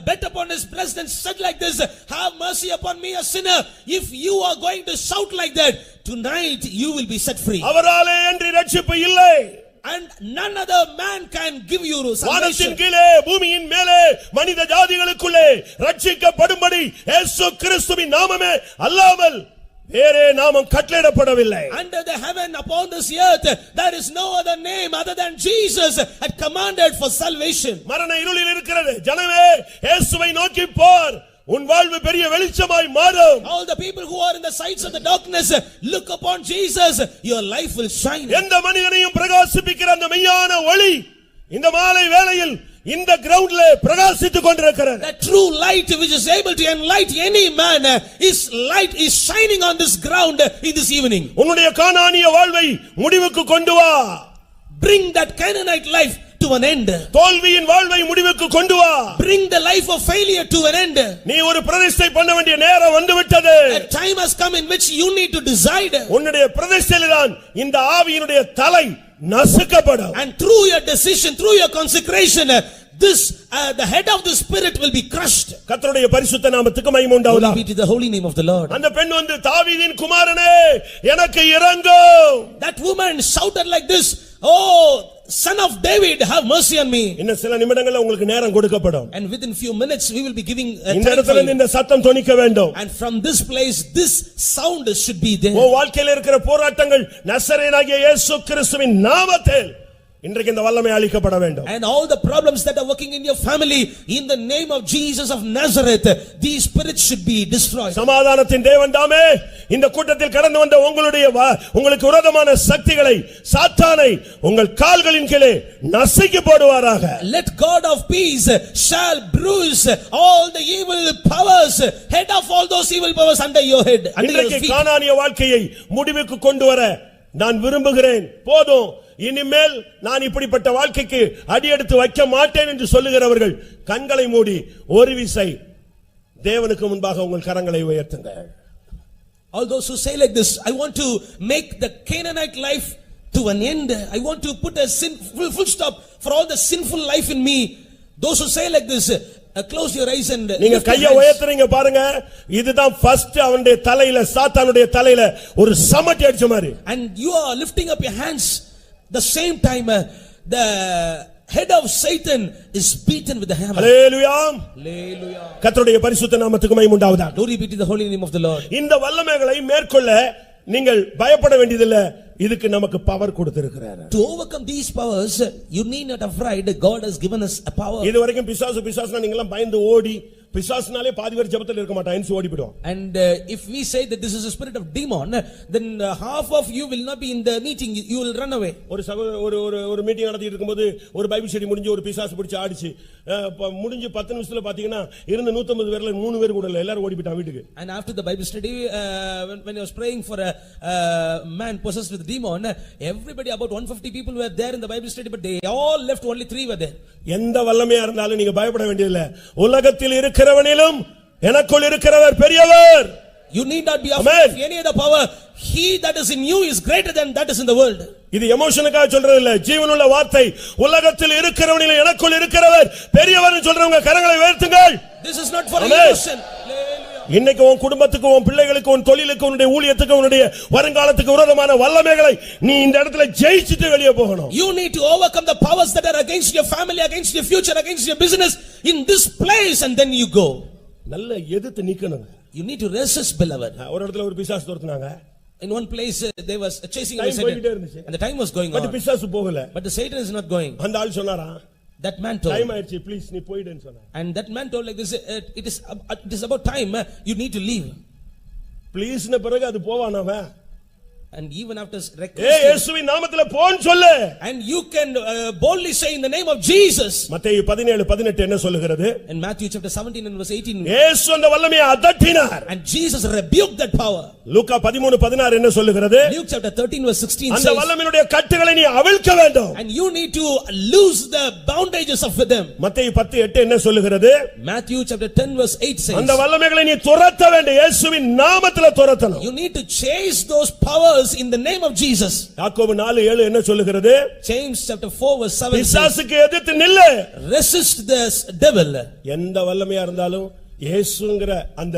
Speaker 3: bet upon his breast and said like this, have mercy upon me, a sinner. If you are going to shout like that, tonight you will be set free.
Speaker 2: அவராலே அன்றி ரட்சிப்பு இல்லை.
Speaker 3: And none other man can give you salvation.
Speaker 2: வானத்தின் கீழே பூமியின் மேலே மனித ஜாதிகளுக்குள்ளே ரட்சிக்கப்படும்படி இயேசு கிறிஸ்துவின் நாமமே அல்லாமல் வேறே நாமம் கட்டளையிடப்படவில்லை.
Speaker 3: Under the heaven upon this earth there is no other name other than Jesus had commanded for salvation.
Speaker 2: மரண இருளில் இருக்கிறது ஜனமே இயேசுவை நோக்கி போர், உன் வாழ்வு பெரிய வெளிச்சமாய் மாறும்.
Speaker 3: All the people who are in the sides of the darkness, look upon Jesus, your life will shine.
Speaker 2: எந்த மனிதனையும் பிரகாசிப்பிக்கிற அந்த மெய்யான ஒளி இந்த மாலை வேளையில் இந்த கிரவுண்ட்ல பிரகாசித்துக் கொண்டிருக்கிறது.
Speaker 3: The true light which is able to enlighten any man, his light is shining on this ground in this evening.
Speaker 2: உன்னுடைய கானானிய வாழ்வை முடிவுக்கு கொண்டு வா.
Speaker 3: Bring that Canaanite life to an end.
Speaker 2: தோல்வியின் வாழ்வை முடிவுக்கு கொண்டு வா.
Speaker 3: Bring the life of failure to an end.
Speaker 2: நீ ஒரு பிரதிஷ்டை பண்ண வேண்டிய நேரம் வந்து விட்டது.
Speaker 3: A time has come in which you need to decide.
Speaker 2: உன்னுடைய பிரதிஷ்டையில்தான் இந்த ஆவியினுடைய தலை நசுக்கப்படும்.
Speaker 3: And through your decision, through your consecration, the head of the spirit will be crushed.
Speaker 2: கர்த்தருடைய பரிசுத்த நாமத்துக்கு மகிமை உண்டாவதாக.
Speaker 3: Glory be to the holy name of the Lord.
Speaker 2: அந்த பெண் வந்து தாவீதின் குமாரனே எனக்கு இரங்கும்.
Speaker 3: That woman shouted like this, oh son of David, have mercy on me.
Speaker 2: இன்னும் சில நிமிடங்கள்ல உங்களுக்கு நேரம் கொடுக்கப்படும்.
Speaker 3: And within few minutes we will be giving
Speaker 2: இந்த இடத்துல இந்த சத்தம் தொனிக்க வேண்டும்.
Speaker 3: And from this place this sound should be there.
Speaker 2: உன் வாழ்க்கையில இருக்கிற போராட்டங்கள் நசரேயனாகிய இயேசு கிறிஸ்துவின் நாமத்தில் இன்றைக்கு இந்த வல்லமை அளிக்கப்பட வேண்டும்.
Speaker 3: And all the problems that are working in your family, in the name of Jesus of Nazareth, these spirits should be destroyed.
Speaker 2: சமாதானத்தின் தேவன் தாமே இந்த கூட்டத்தில் கடந்து வந்த உங்களுக்கு விரோதமான சக்திகளை சாத்தானை உங்கள் கால்களின் கீழே நசுக்கி போடுவாராக.
Speaker 3: Let God of peace shall bruise all the evil powers, head of all those evil powers under your head, under your feet.
Speaker 2: கானானிய வாழ்க்கையை முடிவுக்கு கொண்டு வர நான் விரும்புகிறேன். போதும், இனிமேல் நான் இப்படிப்பட்ட வாழ்க்கைக்கு அடியெடுத்து வைக்க மாட்டேன் என்று சொல்லுகிறவர்கள் கண்களை மூடி ஒரு விசை தேவனுக்கு முன்பாக உங்கள் கரங்களை உயர்த்துங்கள்.
Speaker 3: All those who say like this, I want to make the Canaanite life to an end. I want to put a full stop for all the sinful life in me. Those who say like this, close your eyes and
Speaker 2: நீங்க கையை உயர்த்துறீங்க பாருங்க. இதுதான் first அவனுடைய தலையில சாத்தானுடைய தலையில ஒரு சமட்டி அடிச்ச மாதிரி.
Speaker 3: And you are lifting up your hands. The same time the head of Satan is beaten with the hammer.
Speaker 2: Hallelujah.
Speaker 3: Hallelujah.
Speaker 2: கர்த்தருடைய பரிசுத்த நாமத்துக்கு மகிமை உண்டாவதாக.
Speaker 3: Glory be to the holy name of the Lord.
Speaker 2: இந்த வல்லமைகளை மேற்கொள்ள நீங்கள் பயப்பட வேண்டியதில்லை. இதுக்கு நமக்கு பவர் கொடுத்திருக்கிறார்.
Speaker 3: To overcome these powers you need not afraid. God has given us a power.
Speaker 2: இதுவரைக்கும் பிசாசுனா நீங்க எல்லாம் பயந்து ஓடி பிசாசுனாலே பாதி பேர் ஜெபத்துல இருக்க மாட்டாங்க, என்சி ஓடி போய்டுவாங்க.
Speaker 3: And if we say that this is a spirit of demon, then half of you will not be in the meeting, you will run away.
Speaker 2: ஒரு மீட்டிங் நடத்திட்டு இருக்கும்போது ஒரு பைபிள் ஸ்டடி முடிஞ்சு ஒரு பிசாசு பிடிச்சு ஆடிச்சு முடிஞ்சு 10 நிமிஷத்துல பாத்தீங்கன்னா இருந்த 150 பேர்ல 3 பேர் கூட இல்ல, எல்லாரும் ஓடி போய்ட்டாங்க வீட்டுக்கு.
Speaker 3: And after the Bible study when I was praying for a man possessed with demon, everybody, about 150 people were there in the Bible study, but they all left, only 3 were there.
Speaker 2: எந்த வல்லமையா இருந்தாலும் நீங்க பயப்பட வேண்டியதில்லை. உலகத்தில் இருக்கிறவனிலும் எனக்குள் இருக்கிறவர் பெரியவர்.
Speaker 3: You need not be afraid of any other power. He that is in you is greater than that is in the world.
Speaker 2: இது எமோஷனுக்காக சொல்றது இல்ல, ஜீவனுள்ள வார்த்தை. உலகத்தில் இருக்கிறவனிலும் எனக்குள் இருக்கிறவர் பெரியவர் சொல்றவங்க கரங்களை உயர்த்துங்கள்.
Speaker 3: This is not for emotion.
Speaker 2: இன்னைக்கு உன் குடும்பத்துக்கு, உன் பிள்ளைகளுக்கு, உன் தொழிலுக்கு, உன்னுடைய ஊழியத்துக்கு, உன்னுடைய வருங்காலத்துக்கு விரோதமான வல்லமைகளை நீ இந்த இடத்துல ஜெயிச்சிட்டு வெளியே போகணும்.
Speaker 3: You need to overcome the powers that are against your family, against your future, against your business in this place, and then you go.
Speaker 2: நல்ல எதிர்த்து நிக்கணும்.
Speaker 3: You need to resist, beloved.
Speaker 2: ஒரு இடத்துல ஒரு பிசாசு துரத்துனாங்க.
Speaker 3: In one place they was chasing away Satan, and the time was going on,
Speaker 2: but பிசாசு போகல.
Speaker 3: But the Satan is not going.
Speaker 2: அந்த ஆள் சொன்னாரா,
Speaker 3: that man told,
Speaker 2: time ஆயிடுச்சு, ப்ளீஸ் நீ போய்டுன்னு சொன்னான்.
Speaker 3: And that man told like this, it is about time, you need to leave.
Speaker 2: ப்ளீஸ்ன பிறகு அது போவானவ.
Speaker 3: And even after
Speaker 2: இயேசுவின் நாமத்திலே போன்னு சொல்லு.
Speaker 3: And you can boldly say in the name of Jesus.
Speaker 2: மத்தேயு 17:18 என்ன சொல்லுகிறது?
Speaker 3: In Matthew chapter 17 and verse 18,
Speaker 2: இயேசு அந்த வல்லமையை அதட்டினார்.
Speaker 3: And Jesus rebuked that power.
Speaker 2: லூக்கா 13:16 என்ன சொல்லுகிறது?
Speaker 3: Luke chapter 13 verse 16 says,
Speaker 2: அந்த வல்லமையுடைய கட்டுகளை நீ அவிழ்க்க வேண்டும்.
Speaker 3: And you need to loose the bondages of them.
Speaker 2: மத்தேயு 10:8 என்ன சொல்லுகிறது?
Speaker 3: Matthew chapter 10 verse 8 says,
Speaker 2: அந்த வல்லமைகளை நீ துரத்த வேண்டும். இயேசுவின் நாமத்திலே துரத்தணும்.
Speaker 3: You need to chase those powers in the name of Jesus.
Speaker 2: யாக்கோபு 4:7 என்ன சொல்லுகிறது?
Speaker 3: James chapter 4 verse 7
Speaker 2: பிசாசுக்கு எதிர்த்து நில்லு.
Speaker 3: Resist the devil.
Speaker 2: எந்த வல்லமையா இருந்தாலும் இயேசுங்கிற அந்த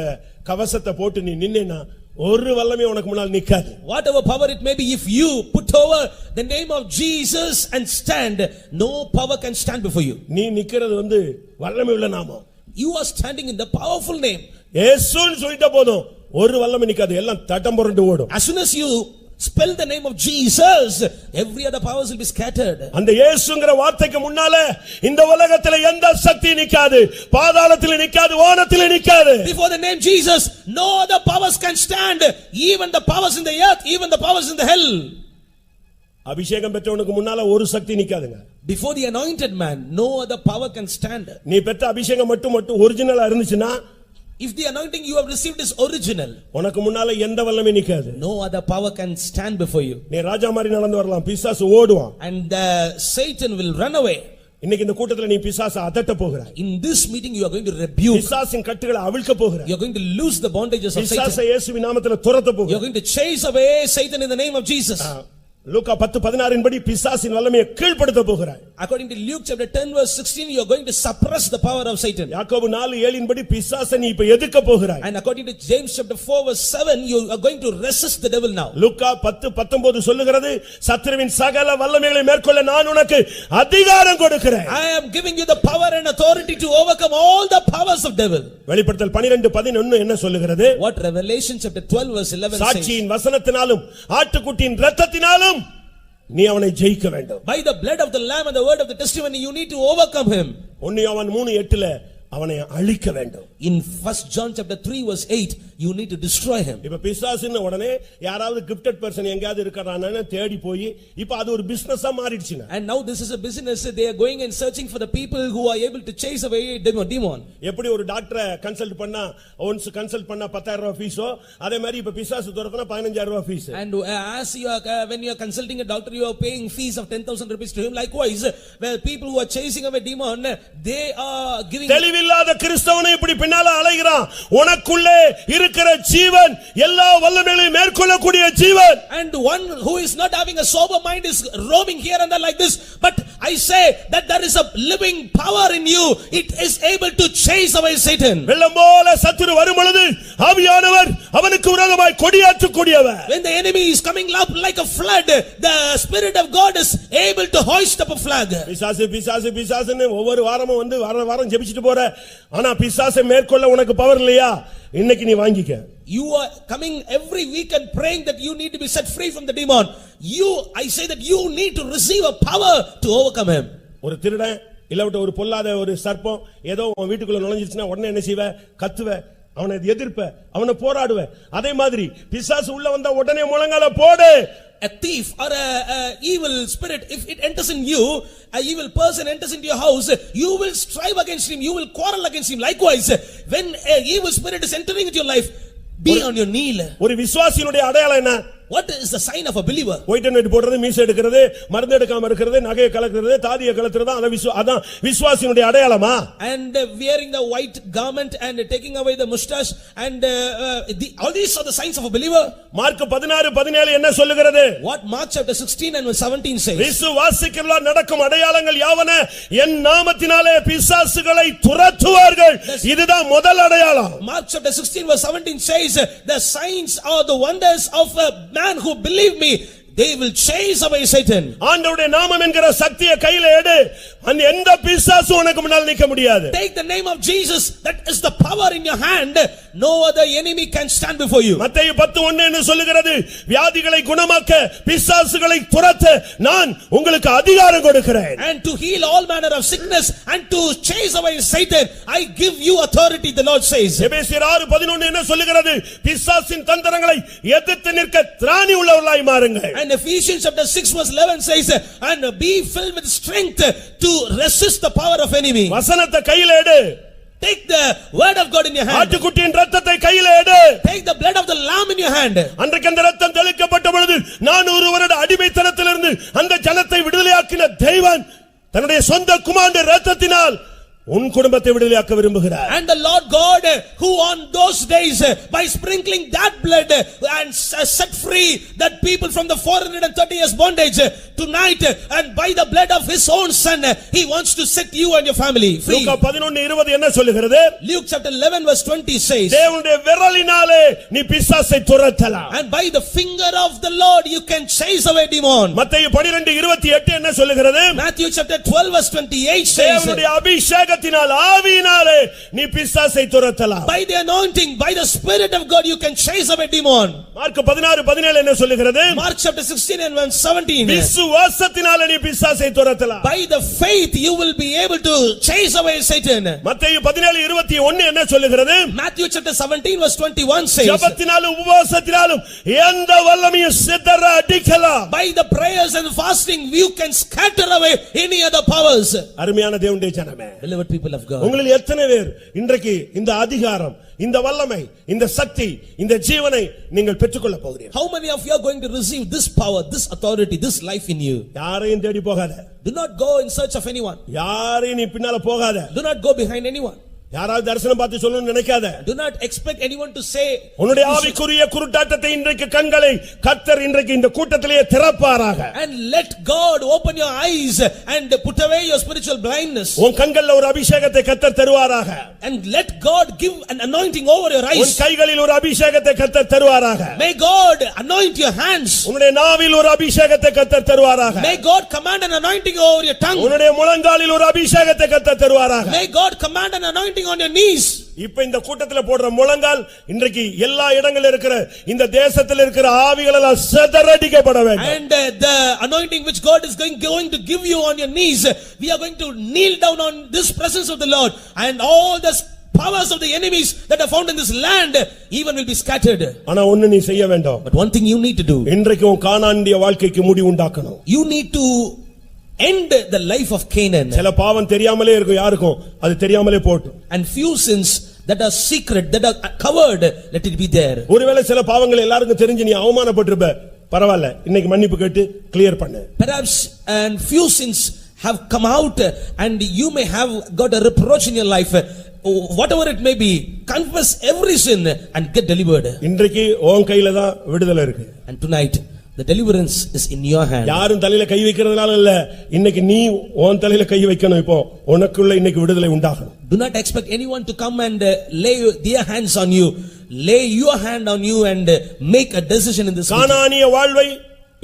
Speaker 2: கவசத்தை போட்டு நீ நின்னேனா ஒரு வல்லமை உனக்கு முன்னால் நிக்காது.
Speaker 3: Whatever power it may be, if you put over the name of Jesus and stand, no power can stand before you.
Speaker 2: நீ நிக்கிறது வல்லமை உள்ள நாமம்.
Speaker 3: You are standing in the powerful name.
Speaker 2: இயேசுன்னு சொல்லிட்ட போதும் ஒரு வல்லமை நிக்காது, எல்லாம் தடம் புரண்டு ஓடும்.
Speaker 3: As soon as you spell the name of Jesus, every other powers will be scattered.
Speaker 2: அந்த இயேசுங்கிற வார்த்தைக்கு முன்னால இந்த உலகத்துல எந்த சக்தி நிக்காது, பாதாளத்துல நிக்காது, வானத்துல நிக்காது.
Speaker 3: Before the name Jesus, no other powers can stand, even the powers in the earth, even the powers in the hell.
Speaker 2: அபிஷேகம் பெற்றவனுக்கு முன்னால ஒரு சக்தி நிக்காதுங்க.
Speaker 3: Before the anointed man, no other power can stand.
Speaker 2: நீ பெற்ற அபிஷேகம் மட்டும் ஒரிஜினலா இருந்துச்சுன்னா
Speaker 3: If the anointing you have received is original,
Speaker 2: உனக்கு முன்னால எந்த வல்லமை நிக்காது.
Speaker 3: no other power can stand before you.
Speaker 2: நீ ராஜா மாதிரி நடந்து வரலாம், பிசாசு ஓடுவான்.
Speaker 3: And Satan will run away.
Speaker 2: இன்னைக்கு இந்த கூட்டத்துல நீ பிசாசை அதட்ட போகிறாய்.
Speaker 3: In this meeting you are going to rebuke.
Speaker 2: பிசாசின் கட்டுகளை அவிழ்க்க போகிறாய்.
Speaker 3: You are going to loose the bondages of Satan.
Speaker 2: பிசாசை இயேசுவின் நாமத்திலே துரத்த போகிறாய்.
Speaker 3: You are going to chase away Satan in the name of Jesus.
Speaker 2: லூக்கா 10:16 படி பிசாசின் வல்லமையை கீழ்ப்படுத்த போகிறாய்.
Speaker 3: According to Luke chapter 10 verse 16, you are going to suppress the power of Satan.
Speaker 2: யாக்கோபு 4:7 படி பிசாசை நீ இப்ப எதிர்க்க போகிறாய்.
Speaker 3: And according to James chapter 4 verse 7, you are going to resist the devil now.
Speaker 2: லூக்கா 10:19 சொல்லுகிறது, சத்துருவின் சகல வல்லமைகளை மேற்கொள்ள நான் உனக்கு அதிகாரம் கொடுக்கிறேன்.
Speaker 3: I am giving you the power and authority to overcome all the powers of devil.
Speaker 2: வெளிப்படுத்தல் 12:11 என்ன சொல்லுகிறது?
Speaker 3: What Revelation chapter 12 verse 11 says?
Speaker 2: சாட்சியின் வசனத்தினாலும் ஆட்டுக்குட்டியின் இரத்தத்தினாலும் நீ அவனை ஜெயிக்க வேண்டும்.
Speaker 3: By the blood of the lamb and the word of the testimony you need to overcome him.
Speaker 2: 1 யோவான் 3:8 அவனை அழிக்க வேண்டும்.
Speaker 3: In 1 John chapter 3 verse 8, you need to destroy him.
Speaker 2: இப்ப பிசாசுன்னு உடனே யாராவது கிஃப்டட் பர்சன் எங்கயாவது இருக்கறானே தேடி போய் இப்ப அது ஒரு பிசினஸா மாறிடுச்சுங்க.
Speaker 3: And now this is a business. They are going and searching for the people who are able to chase away demon.
Speaker 2: எப்படி ஒரு டாக்டரை கன்சல்ட் பண்ணா ஒன்ஸ் கன்சல்ட் பண்ணா 10000 ரூபாய் ஃபீஸோ அதே மாதிரி இப்ப பிசாசு துரத்துனா 15000 ரூபாய் fees.
Speaker 3: And as you are when you are consulting a doctor, you are paying fees of 10,000 rupees to him. Likewise, where people who are chasing away demon, they are giving.
Speaker 2: தெளிவில்லாத கிறிஸ்தவனை இப்படி பின்னால அலைகிறான். உனக்குள்ளே இருக்கிற ஜீவன் எல்லா வல்லமைகளையும் மேற்கொள்ளக்கூடிய ஜீவன்.
Speaker 3: And one who is not having a sober mind is roaming here and there like this. But I say that there is a living power in you. It is able to chase away Satan.
Speaker 2: வெள்ளம் போல சத்துரு வரும் பொழுது ஆவியானவர் அவனுக்கு விரோதமாய் கொடியாற்றக்கூடியவர்.
Speaker 3: When the enemy is coming up like a flood, the Spirit of God is able to hoist up a flag.
Speaker 2: பிசாசுன்னு ஒவ்வொரு வாரமும் வந்து வாரம் ஜெபிச்சிட்டு போற, ஆனா பிசாசை மேற்கொள்ள உனக்கு பவர் இல்லையா? இன்னைக்கு நீ வாங்கிக்க.
Speaker 3: You are coming every week and praying that you need to be set free from the demon. I say that you need to receive a power to overcome him.
Speaker 2: ஒரு திருடன் இல்ல ஒரு பொல்லாத ஒரு சர்ப்பம் ஏதோ உன் வீட்டுக்குள்ள நுழைஞ்சிருச்சுனா உடனே என்ன செய்வ? கத்துவ, அவனை எதிர்ப்ப, அவனை போராடுவ. அதே மாதிரி பிசாசு உள்ள வந்தா உடனே முழங்கால போடு.
Speaker 3: A thief or a evil spirit, if it enters in you, a evil person enters into your house, you will strive against him, you will quarrel against him. Likewise, when a evil spirit is entering into your life, be on your knee.
Speaker 2: ஒரு விசுவாசியினுடைய அடையாளம் என்ன?
Speaker 3: What is the sign of a believer?
Speaker 2: White and white போடுறது, மீசை எடுக்கிறது, மருந்து எடுக்காம இருக்கிறது, நகையை கலக்கிறது, தாடியை கலக்கிறது, அதான் விசுவாசியினுடைய அடையாளமா?
Speaker 3: And wearing the white garment and taking away the mustache and all these are the signs of a believer.
Speaker 2: Mark 16:17 என்ன சொல்லுகிறது?
Speaker 3: What Mark chapter 16 and 17 says?
Speaker 2: விசுவாசிக்கிறவர்களால் நடக்கும் அடையாளங்கள் யாவன? என் நாமத்தினாலே பிசாசுகளை துரத்துவார்கள். இதுதான் முதல் அடையாளம்.
Speaker 3: Mark chapter 16 verse 17 says, the signs are the wonders of a man who believe me, they will chase away Satan.
Speaker 2: ஆண்டவருடைய நாமம் என்கிற சக்தியை கையில எடு. அந்த எந்த பிசாசு உனக்கு முன்னால் நிக்க முடியாது.
Speaker 3: Take the name of Jesus, that is the power in your hand. No other enemy can stand before you.
Speaker 2: மத்தேயு 10:1 என்ன சொல்லுகிறது? வியாதிகளை குணமாக்க, பிசாசுகளை துரத்த நான் உங்களுக்கு அதிகாரம் கொடுக்கிறேன்.
Speaker 3: And to heal all manner of sickness and to chase away Satan, I give you authority, the Lord says.
Speaker 2: எபேசியர் 6:11 என்ன சொல்லுகிறது? பிசாசின் தந்திரங்களை எதிர்த்து நிற்க திராணி உள்ளவர்களாய் மாறுங்கள்.
Speaker 3: And Ephesians chapter 6 verse 11 says, and be filled with strength to resist the power of enemy.
Speaker 2: வசனத்தை கையில எடு.
Speaker 3: Take the word of God in your hand.
Speaker 2: ஆட்டுக்குட்டியின் இரத்தத்தை கையில எடு.
Speaker 3: Take the blood of the lamb in your hand.
Speaker 2: அன்றைக்கு அந்த இரத்தம் தெளிக்கப்பட்ட பொழுது 400 வருட அடிமைத்தனத்திலிருந்து அந்த ஜனத்தை விடுதலையாக்கின தெய்வன் தன்னுடைய சொந்த குமாரனுடைய இரத்தத்தினால் உன் குடும்பத்தை விடுதலையாக்க விரும்புகிறார்.
Speaker 3: And the Lord God who on those days by sprinkling that blood and set free that people from the 430 years bondage, tonight and by the blood of his own son he wants to set you and your family free.
Speaker 2: லூக்கா 11:20 என்ன சொல்லுகிறது?
Speaker 3: Luke chapter 11 verse 20 says,
Speaker 2: தேவனுடைய விரலினாலே நீ பிசாசை துரத்தலாம்.
Speaker 3: and by the finger of the Lord you can chase away demon.
Speaker 2: மத்தேயு 12:28 என்ன சொல்லுகிறது?
Speaker 3: Matthew chapter 12 verse 28 says,
Speaker 2: தேவனுடைய அபிஷேகத்தினால் ஆவியினாலே நீ பிசாசை துரத்தலாம்.
Speaker 3: by the anointing, by the Spirit of God you can chase away demon.
Speaker 2: Mark 16:17 என்ன சொல்லுகிறது?
Speaker 3: Mark chapter 16 and verse 17,
Speaker 2: விசுவாசத்தினாலே நீ பிசாசை துரத்தலாம்.
Speaker 3: by the faith you will be able to chase away Satan.
Speaker 2: மத்தேயு 17:21 என்ன சொல்லுகிறது?
Speaker 3: Matthew chapter 17 verse 21 says,
Speaker 2: ஜெபத்தினாலும் உபவாசத்தினாலும் எந்த வல்லமையும் சிதற அடிக்கலாம்.
Speaker 3: by the prayers and fasting you can scatter away any other powers.
Speaker 2: அருமையான தேவனுடைய ஜனமே,
Speaker 3: Beloved beloved people of God.
Speaker 2: உங்களில் எத்தனை பேர் இன்றைக்கு இந்த அதிகாரம், இந்த வல்லமை, இந்த சக்தி, இந்த ஜீவனை நீங்கள் பெற்றுக்கொள்ள போகிறீர்கள்?
Speaker 3: How many of you are going to receive this power, this authority, this life in you?
Speaker 2: யாரையும் தேடி போகாத.
Speaker 3: Do not go in search of anyone.
Speaker 2: யாரையும் நீ பின்னால போகாத.
Speaker 3: Do not go behind anyone.
Speaker 2: யாராவது தரிசனம் பார்த்து சொல்லணும்னு நினைக்காத.
Speaker 3: Do not expect anyone to say.
Speaker 2: உன்னுடைய ஆவிக்குரிய குருட்டாட்டத்தை இன்றைக்கு கண்களை கர்த்தர் இன்றைக்கு இந்த கூட்டத்திலே திறப்பாராக.
Speaker 3: And let God open your eyes and put away your spiritual blindness.
Speaker 2: உன் கண்கள்ல ஒரு அபிஷேகத்தை கர்த்தர் தருவாராக.
Speaker 3: And let God give an anointing over your eyes.
Speaker 2: உன் கைகளில் ஒரு அபிஷேகத்தை கர்த்தர் தருவாராக.
Speaker 3: May God anoint your hands.
Speaker 2: உன்னுடைய நாவில் ஒரு அபிஷேகத்தை கர்த்தர் தருவாராக.
Speaker 3: May God command an anointing over your tongue.
Speaker 2: உன்னுடைய முழங்காலில் ஒரு அபிஷேகத்தை கர்த்தர் தருவாராக.
Speaker 3: May God command an anointing on your knees.
Speaker 2: இப்ப இந்த கூட்டத்துல போடுற முழங்கால் இன்றைக்கு எல்லா இடங்களிலும் இருக்கிற இந்த தேசத்தில் இருக்கிற ஆவிகளெல்லாம் சிதறடிக்கப்பட வேண்டும்.
Speaker 3: And the anointing which God is going to give you on your knees, we are going to kneel down on this presence of the Lord, and all the powers of the enemies that are found in this land even will be scattered.
Speaker 2: ஆனா ஒன்னு நீ செய்ய வேண்டும்.
Speaker 3: But one thing you need to do.
Speaker 2: இன்றைக்கு உன் கானானிய வாழ்க்கைக்கு முடிவு உண்டாக்கணும்.
Speaker 3: You need to end the life of Canaan.
Speaker 2: சில பாவம் தெரியாமலே இருக்கும் யாருக்கும், அது தெரியாமலே போட்டும்.
Speaker 3: And few sins that are secret, that are covered, let it be there.
Speaker 2: ஒருவேளை சில பாவங்கள் எல்லாருக்கும் தெரிஞ்சு நீ அவமானப்பட்டிருப்ப, பரவாயில்ல, இன்னைக்கு மன்னிப்பு கேட்டு கிளியர் பண்ணு.
Speaker 3: Perhaps and few sins have come out and you may have got a reproach in your life. Whatever it may be, confess every sin and get delivered.
Speaker 2: இன்றைக்கு உன் கையில தான் விடுதலை இருக்கு.
Speaker 3: And tonight the deliverance is in your hand.
Speaker 2: யாரும் தலையில கை வைக்கிறதுனால இல்ல, இன்னைக்கு நீ உன் தலையில கை வைக்கணும். இப்போ உனக்குள்ள இன்னைக்கு விடுதலை உண்டாகணும்.
Speaker 3: Do not expect anyone to come and lay their hands on you. Lay your hand on you and make a decision in this.
Speaker 2: கானானிய வாழ்வை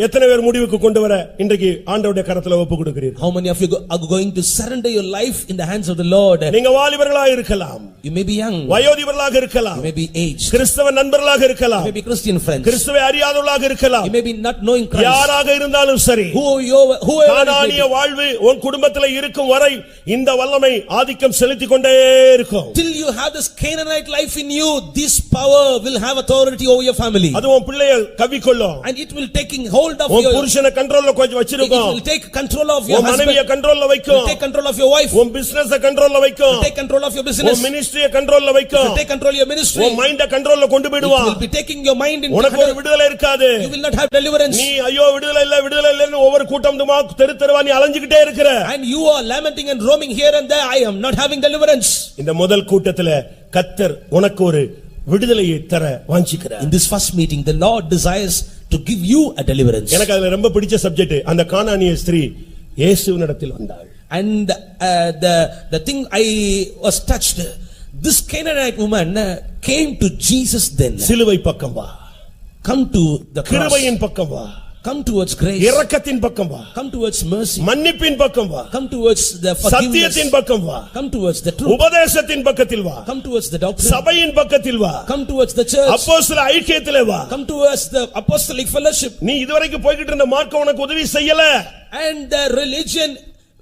Speaker 2: எத்தனை பேர் முடிவுக்கு கொண்டு வர இன்றைக்கு ஆண்டவருடைய கரத்துல ஒப்பு கொடுக்கிறீர்கள்?
Speaker 3: How many of you are going to surrender your life in the hands of the Lord?
Speaker 2: நீங்க வாலிபர்களாக இருக்கலாம்,
Speaker 3: You may be young,
Speaker 2: வயோதிபர்களாக இருக்கலாம்,
Speaker 3: you may be aged,
Speaker 2: கிறிஸ்தவ நண்பர்களாக
Speaker 3: you
Speaker 2: இருக்கலாம்,
Speaker 3: may be Christian friends,
Speaker 2: கிறிஸ்துவை அறியாதவர்களாக இருக்கலாம்,
Speaker 3: you may be not knowing Christ.
Speaker 2: யாராக இருந்தாலும் சரி,
Speaker 3: Whoever
Speaker 2: கானானிய வாழ்வு உன் குடும்பத்தில் இருக்கும் வரை இந்த வல்லமை ஆதிக்கம் செலுத்திக் கொண்டே இருக்கும்.
Speaker 3: till you have this Canaanite life in you, this power will have authority over your family,
Speaker 2: அது உன் பிள்ளைகள் கவிக்கொள்ளும்.
Speaker 3: and it will taking hold of
Speaker 2: உன்
Speaker 3: your.
Speaker 2: புருஷனை கண்ட்ரோல்ல கொஞ்சம்
Speaker 3: It
Speaker 2: வச்சிருக்கும்.
Speaker 3: will take control of your
Speaker 2: உன்
Speaker 3: husband.
Speaker 2: மனைவியை கண்ட்ரோல்ல
Speaker 3: It will
Speaker 2: வைக்கும்.
Speaker 3: take control of your wife.
Speaker 2: உன் பிசினஸ் கண்ட்ரோல்ல
Speaker 3: It
Speaker 2: வைக்கும்.
Speaker 3: will take control of your business.
Speaker 2: உன் மினிஸ்ட்ரியை கண்ட்ரோல்ல
Speaker 3: It
Speaker 2: வைக்கும்.
Speaker 3: will take control of your ministry.
Speaker 2: உன் மைண்ட கண்ட்ரோல்ல கொண்டு
Speaker 3: It
Speaker 2: போய்டுவான்.
Speaker 3: will be taking your mind in
Speaker 2: உனக்கு ஒரு
Speaker 3: control.
Speaker 2: விடுதலை இருக்காது.
Speaker 3: You will not have deliverance.
Speaker 2: நீ ஐயோ விடுதலை இல்லன்னு ஒவ்வொரு கூட்டம்மா தெரு தெருவா நீ அலைஞ்சிட்டே இருக்கிற.
Speaker 3: And you are lamenting and roaming here and there. I am not having deliverance.
Speaker 2: இந்த முதல் கூட்டத்துல கர்த்தர் உனக்கு ஒரு விடுதலையை தர வாஞ்சிக்கிறார்.
Speaker 3: In this first meeting, the Lord desires to give you a deliverance.
Speaker 2: எனக்கு அதுல ரொம்ப பிடிச்ச சப்ஜெக்ட், அந்த கானானிய ஸ்திரீ இயேசுவினிடத்தில் வந்தாள்.
Speaker 3: And the thing I was touched, this Canaanite woman came to Jesus then.
Speaker 2: சிலுவை பக்கம் வா,
Speaker 3: Come to the cross.
Speaker 2: கிருபையின் பக்கம் வா,
Speaker 3: Come towards grace.
Speaker 2: இரக்கத்தின் பக்கம் வா,
Speaker 3: Come towards mercy.
Speaker 2: மன்னிப்பின் பக்கம் வா,
Speaker 3: Come towards the forgiveness.
Speaker 2: சத்தியத்தின் பக்கம் வா,
Speaker 3: Come towards the truth.
Speaker 2: உபதேசத்தின் பக்கத்தில் வா,
Speaker 3: Come towards the doctrine.
Speaker 2: சபையின் பக்கத்தில் வா,
Speaker 3: Come towards the church.
Speaker 2: அப்போஸ்தல ஐக்கியத்திலே வா.
Speaker 3: Come towards the apostolic fellowship.
Speaker 2: நீ இதுவரைக்கும் போய்கிட்டு இருந்த மார்க்கம் உனக்கு உதவி செய்யல.
Speaker 3: And the religion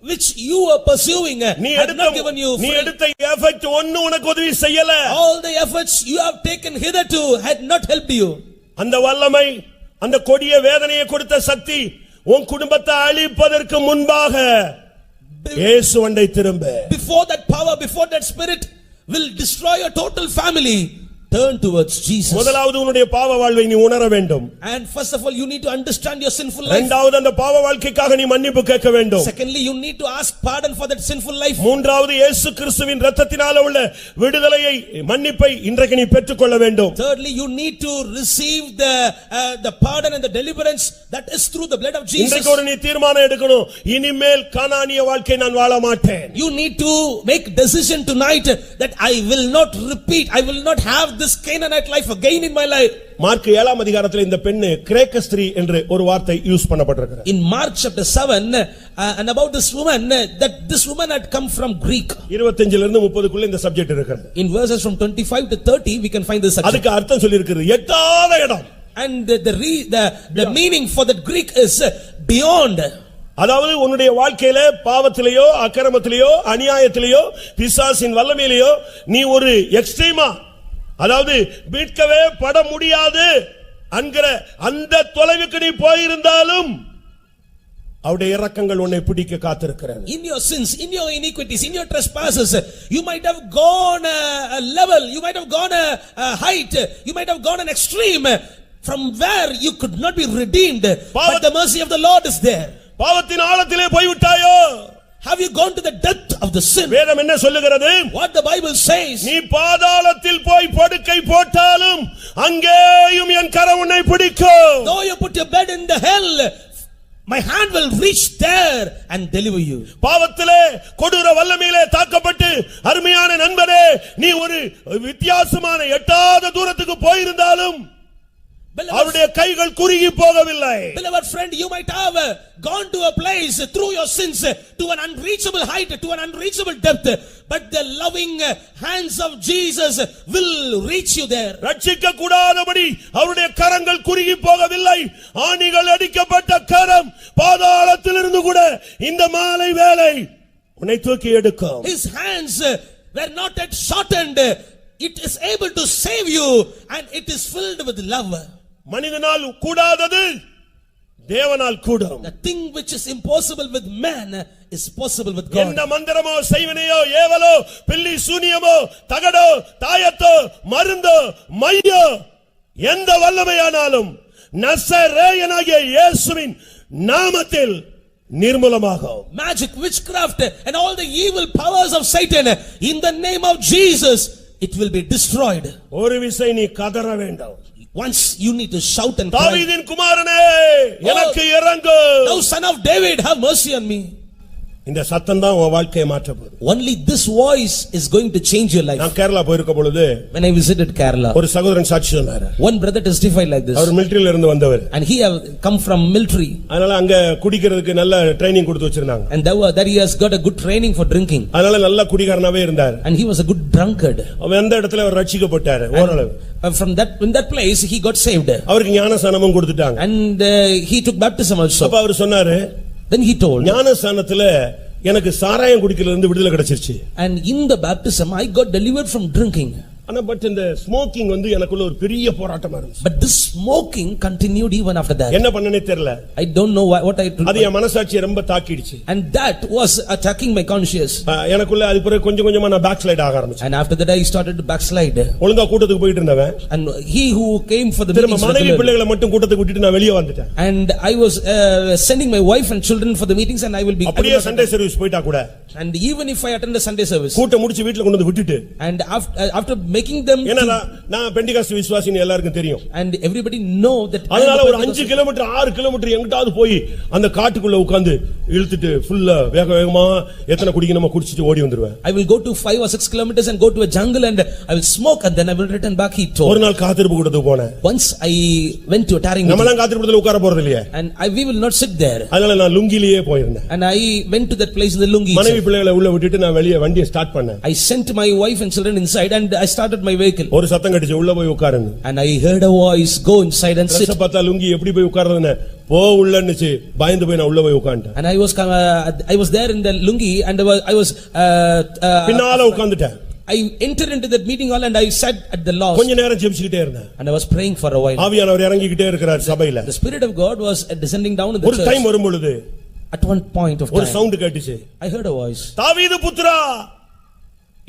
Speaker 3: which you were pursuing
Speaker 2: நீ
Speaker 3: had not given you
Speaker 2: நீ
Speaker 3: free.
Speaker 2: எடுத்த எஃபெக்ட் ஒண்ணு உனக்கு உதவி செய்யல.
Speaker 3: All the efforts you have taken hitherto had not helped you.
Speaker 2: அந்த வல்லமை, அந்த கொடிய வேதனையை கொடுத்த சக்தி உன் குடும்பத்தை அழிப்பதற்கு முன்பாக இயேசு அண்டை திரும்ப.
Speaker 3: Before that power, before that spirit will destroy your total family, turn towards Jesus.
Speaker 2: முதலாவது உன்னுடைய பாவ வாழ்வை நீ உணர வேண்டும்.
Speaker 3: And first of all, you need to understand your sinful life.
Speaker 2: இரண்டாவது அந்த பாவ வாழ்க்கைக்காக நீ மன்னிப்பு கேட்க வேண்டும்.
Speaker 3: Secondly, you need to ask pardon for that sinful life.
Speaker 2: மூன்றாவது இயேசு கிறிஸ்துவின் இரத்தத்தினால உள்ள விடுதலையை, மன்னிப்பை இன்றைக்கு நீ பெற்றுக்கொள்ள வேண்டும்.
Speaker 3: Thirdly, you need to receive the pardon and the deliverance that is through the blood of Jesus.
Speaker 2: இன்றைக்கு ஒரு நீ தீர்மானம் எடுக்கணும், இனிமேல் கானானிய வாழ்க்கை நான் வாழ மாட்டேன்.
Speaker 3: You need to make decision tonight that I will not repeat, I will not have this Canaanite life again in my life.
Speaker 2: Mark 7ஆம் அதிகாரத்தில் இந்த பெண்ணு கிரேக்க ஸ்திரீ என்று ஒரு வார்த்தை use பண்ணப்பட்டிருக்கிறது.
Speaker 3: In Mark chapter 7 and about this woman, that this woman had come from Greek.
Speaker 2: 25 ல இருந்து 30 க்குள்ள இந்த சப்ஜெக்ட் இருக்கிறது.
Speaker 3: In verses from 25 to 30 we can find this subject.
Speaker 2: அதுக்கு அர்த்தம் சொல்லி இருக்குது, எட்டாத இடம்.
Speaker 3: And the meaning for that Greek is beyond.
Speaker 2: அதாவது உன்னுடைய வாழ்க்கையில பாவத்திலேயோ அக்கிரமத்திலேயோ அநியாயத்திலேயோ பிசாசின் வல்லமையிலேயோ நீ ஒரு எக்ஸ்ட்ரீமா, அதாவது மீட்கவே பட முடியாது என்கிற அந்த தொலைவுக்கு நீ போயிருந்தாலும் அவருடைய இரக்கங்கள் உன்னை பிடிக்க காத்திருக்கிறது.
Speaker 3: In your sins, in your iniquities, in your trespasses, you might have gone a level, you might have gone a height, you might have gone an extreme from where you could not be redeemed, but the mercy of the Lord is there.
Speaker 2: பாவத்தின் ஆழத்திலே போய் விட்டாயோ?
Speaker 3: Have you gone to the depth of the sin?
Speaker 2: வேதம் என்ன சொல்லுகிறது?
Speaker 3: What the Bible says.
Speaker 2: நீ பாதாளத்தில் போய் படுக்கை போட்டாலும் அங்கேயும் என் கரம் உன்னை பிடிக்கும்.
Speaker 3: Though you put your bed in the hell, my hand will reach there and deliver you.
Speaker 2: பாவத்திலே கொடூர வல்லமையிலே தாக்கப்பட்டு அருமையான நண்பரே, நீ ஒரு வித்தியாசமான எட்டாத தூரத்துக்கு போயிருந்தாலும் அவருடைய கைகள் குறுகி போகவில்லை.
Speaker 3: Beloved friend, you might have gone to a place through your sins to an unreachable height, to an unreachable depth, but the loving hands of Jesus will reach you there.
Speaker 2: ரட்சிக்க கூடாதபடி அவருடைய கரங்கள் குறுகி போகவில்லை. ஆணிகள் அடிக்கப்பட்ட கரம் பாதாளத்திலிருந்து கூட இந்த மாலை வேளை உன்னை தூக்கி எடுக்கும்.
Speaker 3: His hands were not yet shortened. It is able to save you and it is filled with love.
Speaker 2: மனிதனால் கூடாதது தேவனால் கூடும்.
Speaker 3: The thing which is impossible with man is possible with God.
Speaker 2: எந்த மந்திரமோ செய்வினையோ ஏவலோ பில்லி சூனியமோ தகடோ தாயத்தோ மருந்தோ மையோ எந்த வல்லமையானாலும் நசரேயனாகிய இயேசுவின் நாமத்தில் நிர்மூலமாகும்.
Speaker 3: Magic, witchcraft and all the evil powers of Satan, in the name of Jesus it will be destroyed.
Speaker 2: ஒரு விசை நீ கதற வேண்டும்.
Speaker 3: Once you need to shout and cry,
Speaker 2: தாவீதின் குமாரனே எனக்கு இரங்கு.
Speaker 3: Thou son of David, have mercy on me.
Speaker 2: இந்த சத்தம் தான் உன் வாழ்க்கையை மாற்ற போகுது.
Speaker 3: Only this voice is going to change your life.
Speaker 2: நான் கேரளா போயிருக்க பொழுது
Speaker 3: when I visited Kerala,
Speaker 2: ஒரு சகோதரன் சாட்சி சொன்னார்.
Speaker 3: one brother testified like this.
Speaker 2: அவர் மிலிட்டரியில இருந்து வந்தவர்.
Speaker 3: And he have come from military.
Speaker 2: அதனால அங்க குடிக்கிறதுக்கு நல்ல ட்ரைனிங் கொடுத்து வச்சிருந்தாங்க.
Speaker 3: And there he has got a good training for drinking.
Speaker 2: அதனால நல்ல குடிகாரனாவே இருந்தார்.
Speaker 3: And he was a good drunkard.
Speaker 2: அவன் அந்த இடத்துல அவர் ரட்சிக்கப்பட்டார் ஓரளவு.
Speaker 3: From that, in that place he got saved.
Speaker 2: அவருக்கு ஞானஸ்நானமும் கொடுத்துட்டாங்க.
Speaker 3: And he took baptism also.
Speaker 2: அப்ப அவர் சொன்னாரு,
Speaker 3: then he told,
Speaker 2: ஞானஸ்நானத்துல எனக்கு சாராயம் குடிக்கிறதுல இருந்து விடுதலை கிடைச்சிருச்சு.
Speaker 3: And in the baptism I got delivered from drinking.
Speaker 2: ஆனா பட் இந்த ஸ்மோக்கிங் வந்து எனக்குள்ள ஒரு பெரிய போராட்டமா இருந்துச்சு.
Speaker 3: But this smoking continued even after that.
Speaker 2: என்ன பண்ணனே தெரியல.
Speaker 3: I don't know what I did.
Speaker 2: அது என் மனசாட்சியை ரொம்ப தாக்கிடுச்சு.
Speaker 3: And that was attacking my conscience.
Speaker 2: எனக்குள்ள அது பிறகு கொஞ்சம் கொஞ்சமா நான் பேக் ஸ்லைட் ஆக ஆரம்பிச்சேன்.
Speaker 3: And after that I started to backslide.
Speaker 2: ஒழுங்கா கூட்டத்துக்கு போயிட்டு இருந்தவன்.
Speaker 3: And he who came for the
Speaker 2: meetings, மனைவி பிள்ளைகளை மட்டும் கூட்டத்துக்கு விட்டுட்டு நான் வெளியே வந்துட்டேன்.
Speaker 3: And I was sending my wife and children for the meetings, and I will be
Speaker 2: அப்படியே சண்டே சர்வீஸ் போய்ட்டா கூட.
Speaker 3: And even if I attend the Sunday service,
Speaker 2: கூட்டம் முடிச்சு வீட்ல கொண்டு வந்து விட்டுட்டு.
Speaker 3: And after making them,
Speaker 2: நான் பெண்டிகாஸ்ட் விசுவாசின்னு எல்லாருக்கும் தெரியும்.
Speaker 3: And everybody know that.
Speaker 2: அதனால ஒரு 5 கிலோமீட்டர் 6 கிலோமீட்டர் எங்கட்டாவது போய் அந்த காட்டுக்குள்ள உட்கார்ந்து இழுத்துட்டு ஃபுல்லா வேக வேகமா எத்தனை குடிக்கணுமோ குடிச்சிட்டு ஓடி வந்துருவேன்.
Speaker 3: I will go to 5 or 6 kilometers and go to a jungle and I will smoke and then I will return back, he told.
Speaker 2: ஒரு நாள் காத்திருப்பு கூட்டத்துக்கு போனேன்.
Speaker 3: Once I went to a tarrying meeting.
Speaker 2: நம்மலாம் காத்திருப்புல உட்கார போறது இல்லையே.
Speaker 3: And we will not sit there.
Speaker 2: அதனால நான் லுங்கிலேயே போயிருந்தேன்.
Speaker 3: And I went to that place in the lungi.
Speaker 2: மனைவி பிள்ளைகளை உள்ள விட்டுட்டு நான் வெளியே வண்டியை ஸ்டார்ட் பண்ணேன்.
Speaker 3: I sent my wife and children inside and I started my vehicle.
Speaker 2: ஒரு சத்தம் கட்டிச்சு உள்ள போய் உட்காருங்க.
Speaker 3: And I heard a voice, go inside and sit.
Speaker 2: பார்த்தா லுங்கி எப்படி போய் உட்கார்றதுன்னு போ உள்ளன்னுச்சு. பயந்து போய் நான் உள்ள போய் உட்கார்ந்தேன்.
Speaker 3: And I was there in the lungi and I was
Speaker 2: பின்னால உட்கார்ந்துட்டேன்.
Speaker 3: I entered into that meeting hall and I sat at the last.
Speaker 2: கொஞ்ச நேரம் ஜெபிச்சிட்டே இருந்தேன்.
Speaker 3: And I was praying for a while.
Speaker 2: ஆவியானவர் இறங்கிட்டே இருக்கிறார் சபையில.
Speaker 3: The spirit of God was descending down in the church.
Speaker 2: ஒரு time வரும் பொழுது
Speaker 3: at one point of time
Speaker 2: ஒரு சவுண்ட் கேட்டுச்சு.
Speaker 3: I heard a voice.
Speaker 2: தாவீது புத்திரா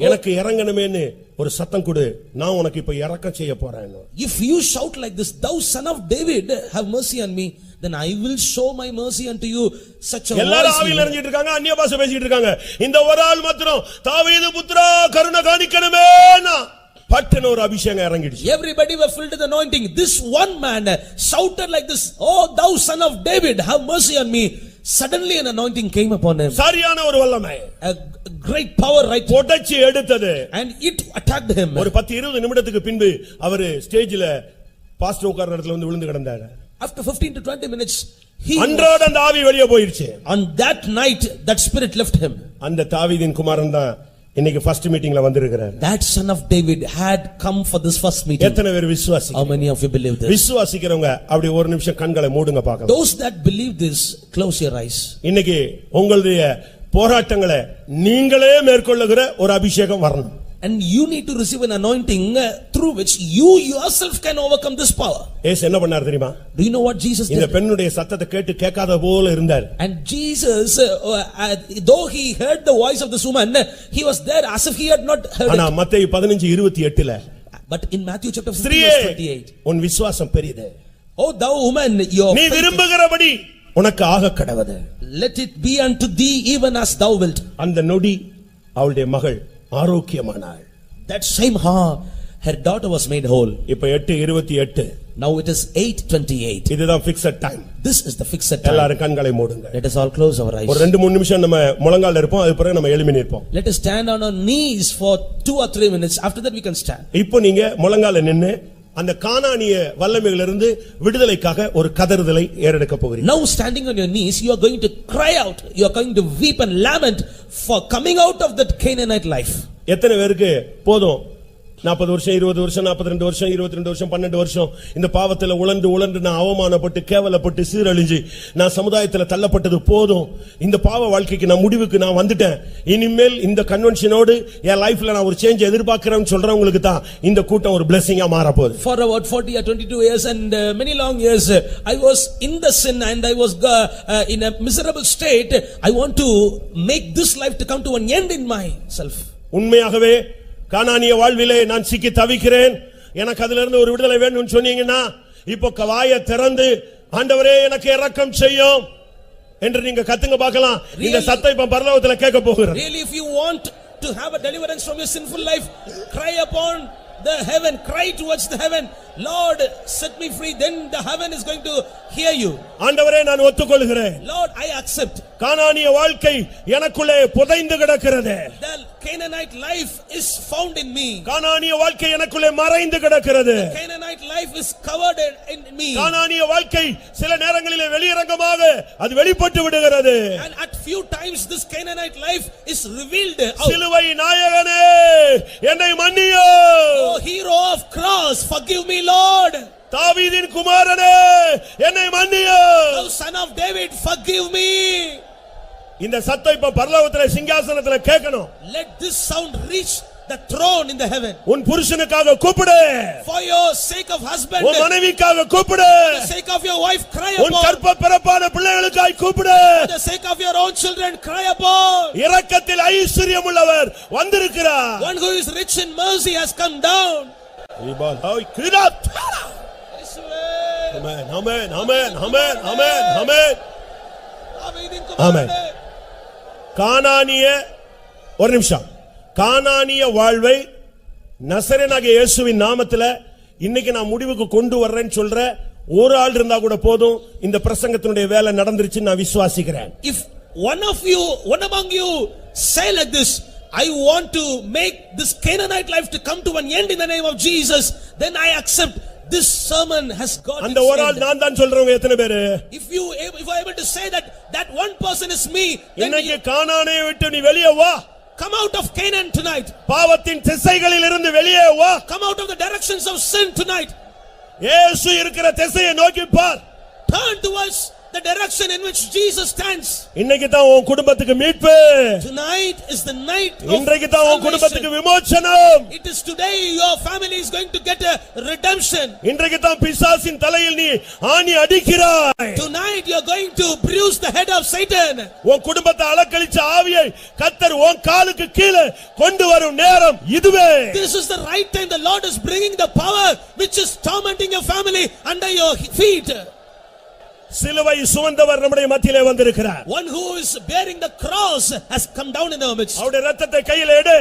Speaker 2: எனக்கு இறங்கணுமேன்னு ஒரு சத்தம் கொடு, நான் உனக்கு இப்ப இறக்கம் செய்ய போறேன்.
Speaker 3: If you shout like this, thou son of David, have mercy on me, then I will show my mercy unto you. Such a voice.
Speaker 2: எல்லாரும் ஆவியில இறங்கிட்டு இருக்காங்க, அந்நிய பாஷை பேசிட்டு இருக்காங்க. இந்த ஒரு ஆள் மாத்திரம் தாவீது புத்திரா கருணை காணிக்கணுமேனா பட்டன ஒரு அபிஷேகம் இறங்கிடுச்சு.
Speaker 3: Everybody were filled with anointing. This one man shouted like this, oh thou son of David, have mercy on me. Suddenly an anointing came upon him.
Speaker 2: சரியான ஒரு வல்லமை,
Speaker 3: a great power right
Speaker 2: போடச்சி எடுத்தது.
Speaker 3: And it attacked him.
Speaker 2: ஒரு 10-20 நிமிடத்துக்கு பின்பு அவர் ஸ்டேஜ்ல pastor உட்கார்ற இடத்துல வந்து விழுந்து கிடந்தார்.
Speaker 3: After 15 to 20 minutes
Speaker 2: அன்றோட அந்த ஆவி வெளியே போயிருச்சு.
Speaker 3: On that night that spirit left him.
Speaker 2: அந்த தாவீதின் குமாரன் தான் இன்னைக்கு ஃபர்ஸ்ட் மீட்டிங்ல வந்திருக்கிறார்.
Speaker 3: That son of David had come for this first meeting.
Speaker 2: எத்தனை பேர் விசுவாசிக்கிறீங்க?
Speaker 3: How many of you believe this?
Speaker 2: விசுவாசிக்கிறவங்க அப்படி ஒரு நிமிஷம் கண்களை மூடுங்க பார்க்கலாம்.
Speaker 3: Those that believe this, close your eyes.
Speaker 2: இன்னைக்கு உங்களுடைய போராட்டங்களை நீங்களே மேற்கொள்ளுகிற ஒரு அபிஷேகம் வரணும்.
Speaker 3: And you need to receive an anointing through which you yourself can overcome this power.
Speaker 2: இயேசு என்ன பண்ணார் தெரியுமா?
Speaker 3: Do you know what Jesus
Speaker 2: இந்த
Speaker 3: did?
Speaker 2: பெண்ணுடைய சத்தத்தை கேட்டு கேட்காத போல இருந்தார்.
Speaker 3: And Jesus, though he heard the voice of this woman, he was there as if he had not heard
Speaker 2: ஆனா
Speaker 3: it.
Speaker 2: மத்தேயு 15:28ல
Speaker 3: But in Matthew chapter 15
Speaker 2: ஸ்திரீயே,
Speaker 3: verse 28,
Speaker 2: உன் விசுவாசம் பெரியது.
Speaker 3: oh thou woman, your
Speaker 2: நீ
Speaker 3: faith,
Speaker 2: விரும்புகிறபடி உனக்கு ஆக கடவது.
Speaker 3: let it be unto thee even as thou wilt.
Speaker 2: அந்த நொடி அவளுடைய மகள் ஆரோக்கியமானாள்.
Speaker 3: That same hour, her daughter was made whole.
Speaker 2: இப்ப 8:28.
Speaker 3: Now it is 8:28.
Speaker 2: இதுதான் fixed time.
Speaker 3: This is the fixed time.
Speaker 2: எல்லாரும் கண்களை மூடுங்க.
Speaker 3: Let us all close our eyes.
Speaker 2: ஒரு 2-3 நிமிஷம் நம்ம முழங்கால்ல இருப்போம், அதுக்கு பிறகு நம்ம எழும்பி நிற்போம்.
Speaker 3: Let us stand on our knees for 2 or 3 minutes. After that we can stand.
Speaker 2: இப்போ நீங்க முழங்கால்ல நின்னு அந்த கானானிய வல்லமையிலிருந்து விடுதலைக்காக ஒரு கதறுதலை ஏறெடுக்க போகிறீங்க.
Speaker 3: Now standing on your knees, you are going to cry out, you are going to weep and lament for coming out of that Canaanite life.
Speaker 2: எத்தனை பேருக்கு போதும் 40 வருஷம் 20 வருஷம் 42 வருஷம் 22 வருஷம் 12 வருஷம் இந்த பாவத்துல உழண்டு நான் அவமானப்பட்டு கேவலப்பட்டு சீரழிஞ்சு நான் சமுதாயத்துல தள்ளப்பட்டது போதும், இந்த பாவ வாழ்க்கைக்கு நான் முடிவுக்கு நான் வந்துட்டேன், இனிமேல் இந்த கன்வென்ஷனோடு என் லைஃப்ல நான் ஒரு சேஞ்ச் எதிர்பார்க்கிறேன்னு சொல்றவங்களுக்கு தான் இந்த கூட்டம் ஒரு blessing-ஆ மாற போகுது.
Speaker 3: For about 40 or 22 years and many long years, I was in the sin and I was in a miserable state. I want to make this life to come to an end in myself.
Speaker 2: உண்மையாகவே கானானிய வாழ்விலே நான் சிக்கி தவிக்கிறேன், எனக்கு அதிலிருந்து ஒரு விடுதலை வேணும்னு சொன்னீங்கன்னா இப்போ வாயை திறந்து ஆண்டவரே எனக்கு இரக்கம் செய்யும் என்று நீங்க கத்துங்க பார்க்கலாம். இந்த சத்தம் இப்ப பரலோகத்துல கேட்க போகிறேன்.
Speaker 3: Really, if you want to have a deliverance from your sinful life, cry upon the heaven, cry towards the heaven, Lord set me free, then the heaven is going to hear you.
Speaker 2: ஆண்டவரே நான் ஒத்துக்கொள்கிறேன்,
Speaker 3: Lord I accept.
Speaker 2: கானானிய வாழ்க்கை எனக்குள்ளே புதைந்து கிடக்கிறது.
Speaker 3: The Canaanite life is found in me.
Speaker 2: கானானிய வாழ்க்கை எனக்குள்ளே மறைந்து கிடக்கிறது.
Speaker 3: Canaanite life is covered in me.
Speaker 2: கானானிய வாழ்க்கை சில நேரங்களிலே வெளியரங்கமாக அது வெளிப்பட்டு விடுகிறது.
Speaker 3: And at few times this Canaanite life is revealed out.
Speaker 2: சிலுவை நாயகனே என்னை மன்னியும்.
Speaker 3: Oh hero of cross, forgive me Lord.
Speaker 2: தாவீதின் குமாரனே என்னை மன்னியும்.
Speaker 3: Oh son of David, forgive me.
Speaker 2: இந்த சத்தம் இப்ப பரலோகத்திலே சிங்காசனத்திலே கேட்கணும்.
Speaker 3: Let this sound reach the throne in the heaven.
Speaker 2: உன் புருஷனுக்காக கூப்பிடு.
Speaker 3: For your sake of husband.
Speaker 2: உன் மனைவிக்காக கூப்பிடு.
Speaker 3: For the sake of your wife, cry upon.
Speaker 2: உன் கர்ப்பப்பிறப்பான பிள்ளைகளுக்காய் கூப்பிடு.
Speaker 3: For the sake of your own children, cry upon.
Speaker 2: இரக்கத்தில் ஐஸ்வரியம் உள்ளவர் வந்திருக்கிறார்.
Speaker 3: One who is rich in mercy has come down.
Speaker 2: Amen, amen, amen, amen, amen, amen. Amen. கானானிய ஒரு நிமிஷம், கானானிய வாழ்வை நசரேயனாகிய இயேசுவின் நாமத்திலே இன்னைக்கு நான் முடிவுக்கு கொண்டு வர்றேன்னு சொல்ற ஒரு ஆள் இருந்தா கூட போதும், இந்த பிரசங்கத்தினுடைய வேலை நடந்துருச்சு நான் விசுவாசிக்கிறேன்.
Speaker 3: If one among you say like this, I want to make this Canaanite life to come to an end in the name of Jesus, then I accept. This sermon has got
Speaker 2: அந்த ஒரு ஆள் நான் தான் சொல்றவங்க எத்தனை பேரு?
Speaker 3: If you are able to say that one person is me, then
Speaker 2: இன்னைக்கு கானானை விட்டு நீ வெளியே வா.
Speaker 3: Come out of Canaan tonight.
Speaker 2: பாவத்தின் திசைகளில் இருந்து வெளியே வா.
Speaker 3: Come out of the directions of sin tonight.
Speaker 2: இயேசு இருக்கிற திசையை நோக்கி பார்.
Speaker 3: Turn towards the direction in which Jesus stands.
Speaker 2: இன்னைக்கு தான் உன் குடும்பத்துக்கு மீட்பு.
Speaker 3: Tonight is the night of
Speaker 2: இன்றைக்கு தான் உன் குடும்பத்துக்கு விமோசனம்.
Speaker 3: It is today your family is going to get a redemption.
Speaker 2: இன்றைக்கு தான் பிசாசின் தலையில் நீ ஆணி அடிக்கிறாய்.
Speaker 3: Tonight you are going to bruise the head of Satan.
Speaker 2: உன் குடும்பத்தை அலக்கழிச்ச ஆவியை கர்த்தர் உன் காலுக்கு கீழே கொண்டு வரும் நேரம் இதுவே.
Speaker 3: This is the right time the Lord is bringing the power which is tormenting your family under your feet.
Speaker 2: சிலுவை சுமந்தவர் நம்முடைய மத்தியிலே வந்திருக்கிறார்.
Speaker 3: One who is bearing the cross has come down in our midst.
Speaker 2: அவருடைய இரத்தத்தை கையில் எடு.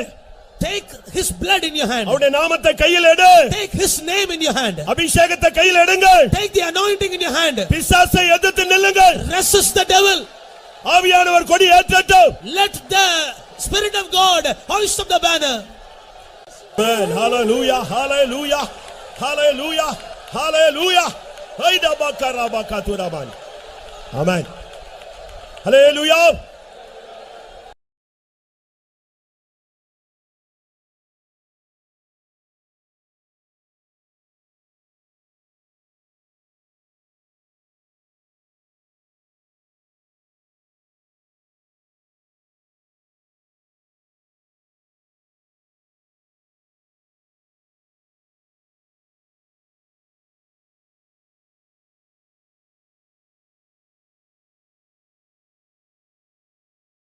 Speaker 3: Take his blood in your hand.
Speaker 2: அவருடைய நாமத்தை கையில் எடு.
Speaker 3: Take his name in your hand.
Speaker 2: அபிஷேகத்தை கையில் எடுங்கள்.
Speaker 3: Take the anointing in your hand.
Speaker 2: பிசாசை எதிர்த்து நில்லுங்கள்.
Speaker 3: Resist the devil.
Speaker 2: ஆவியானவர் கொடி ஏற்றட்டும்.
Speaker 3: Let the Spirit of God hoist up the banner.
Speaker 2: Amen. Hallelujah. Hallelujah. Hallelujah. Hallelujah. Amen. Hallelujah.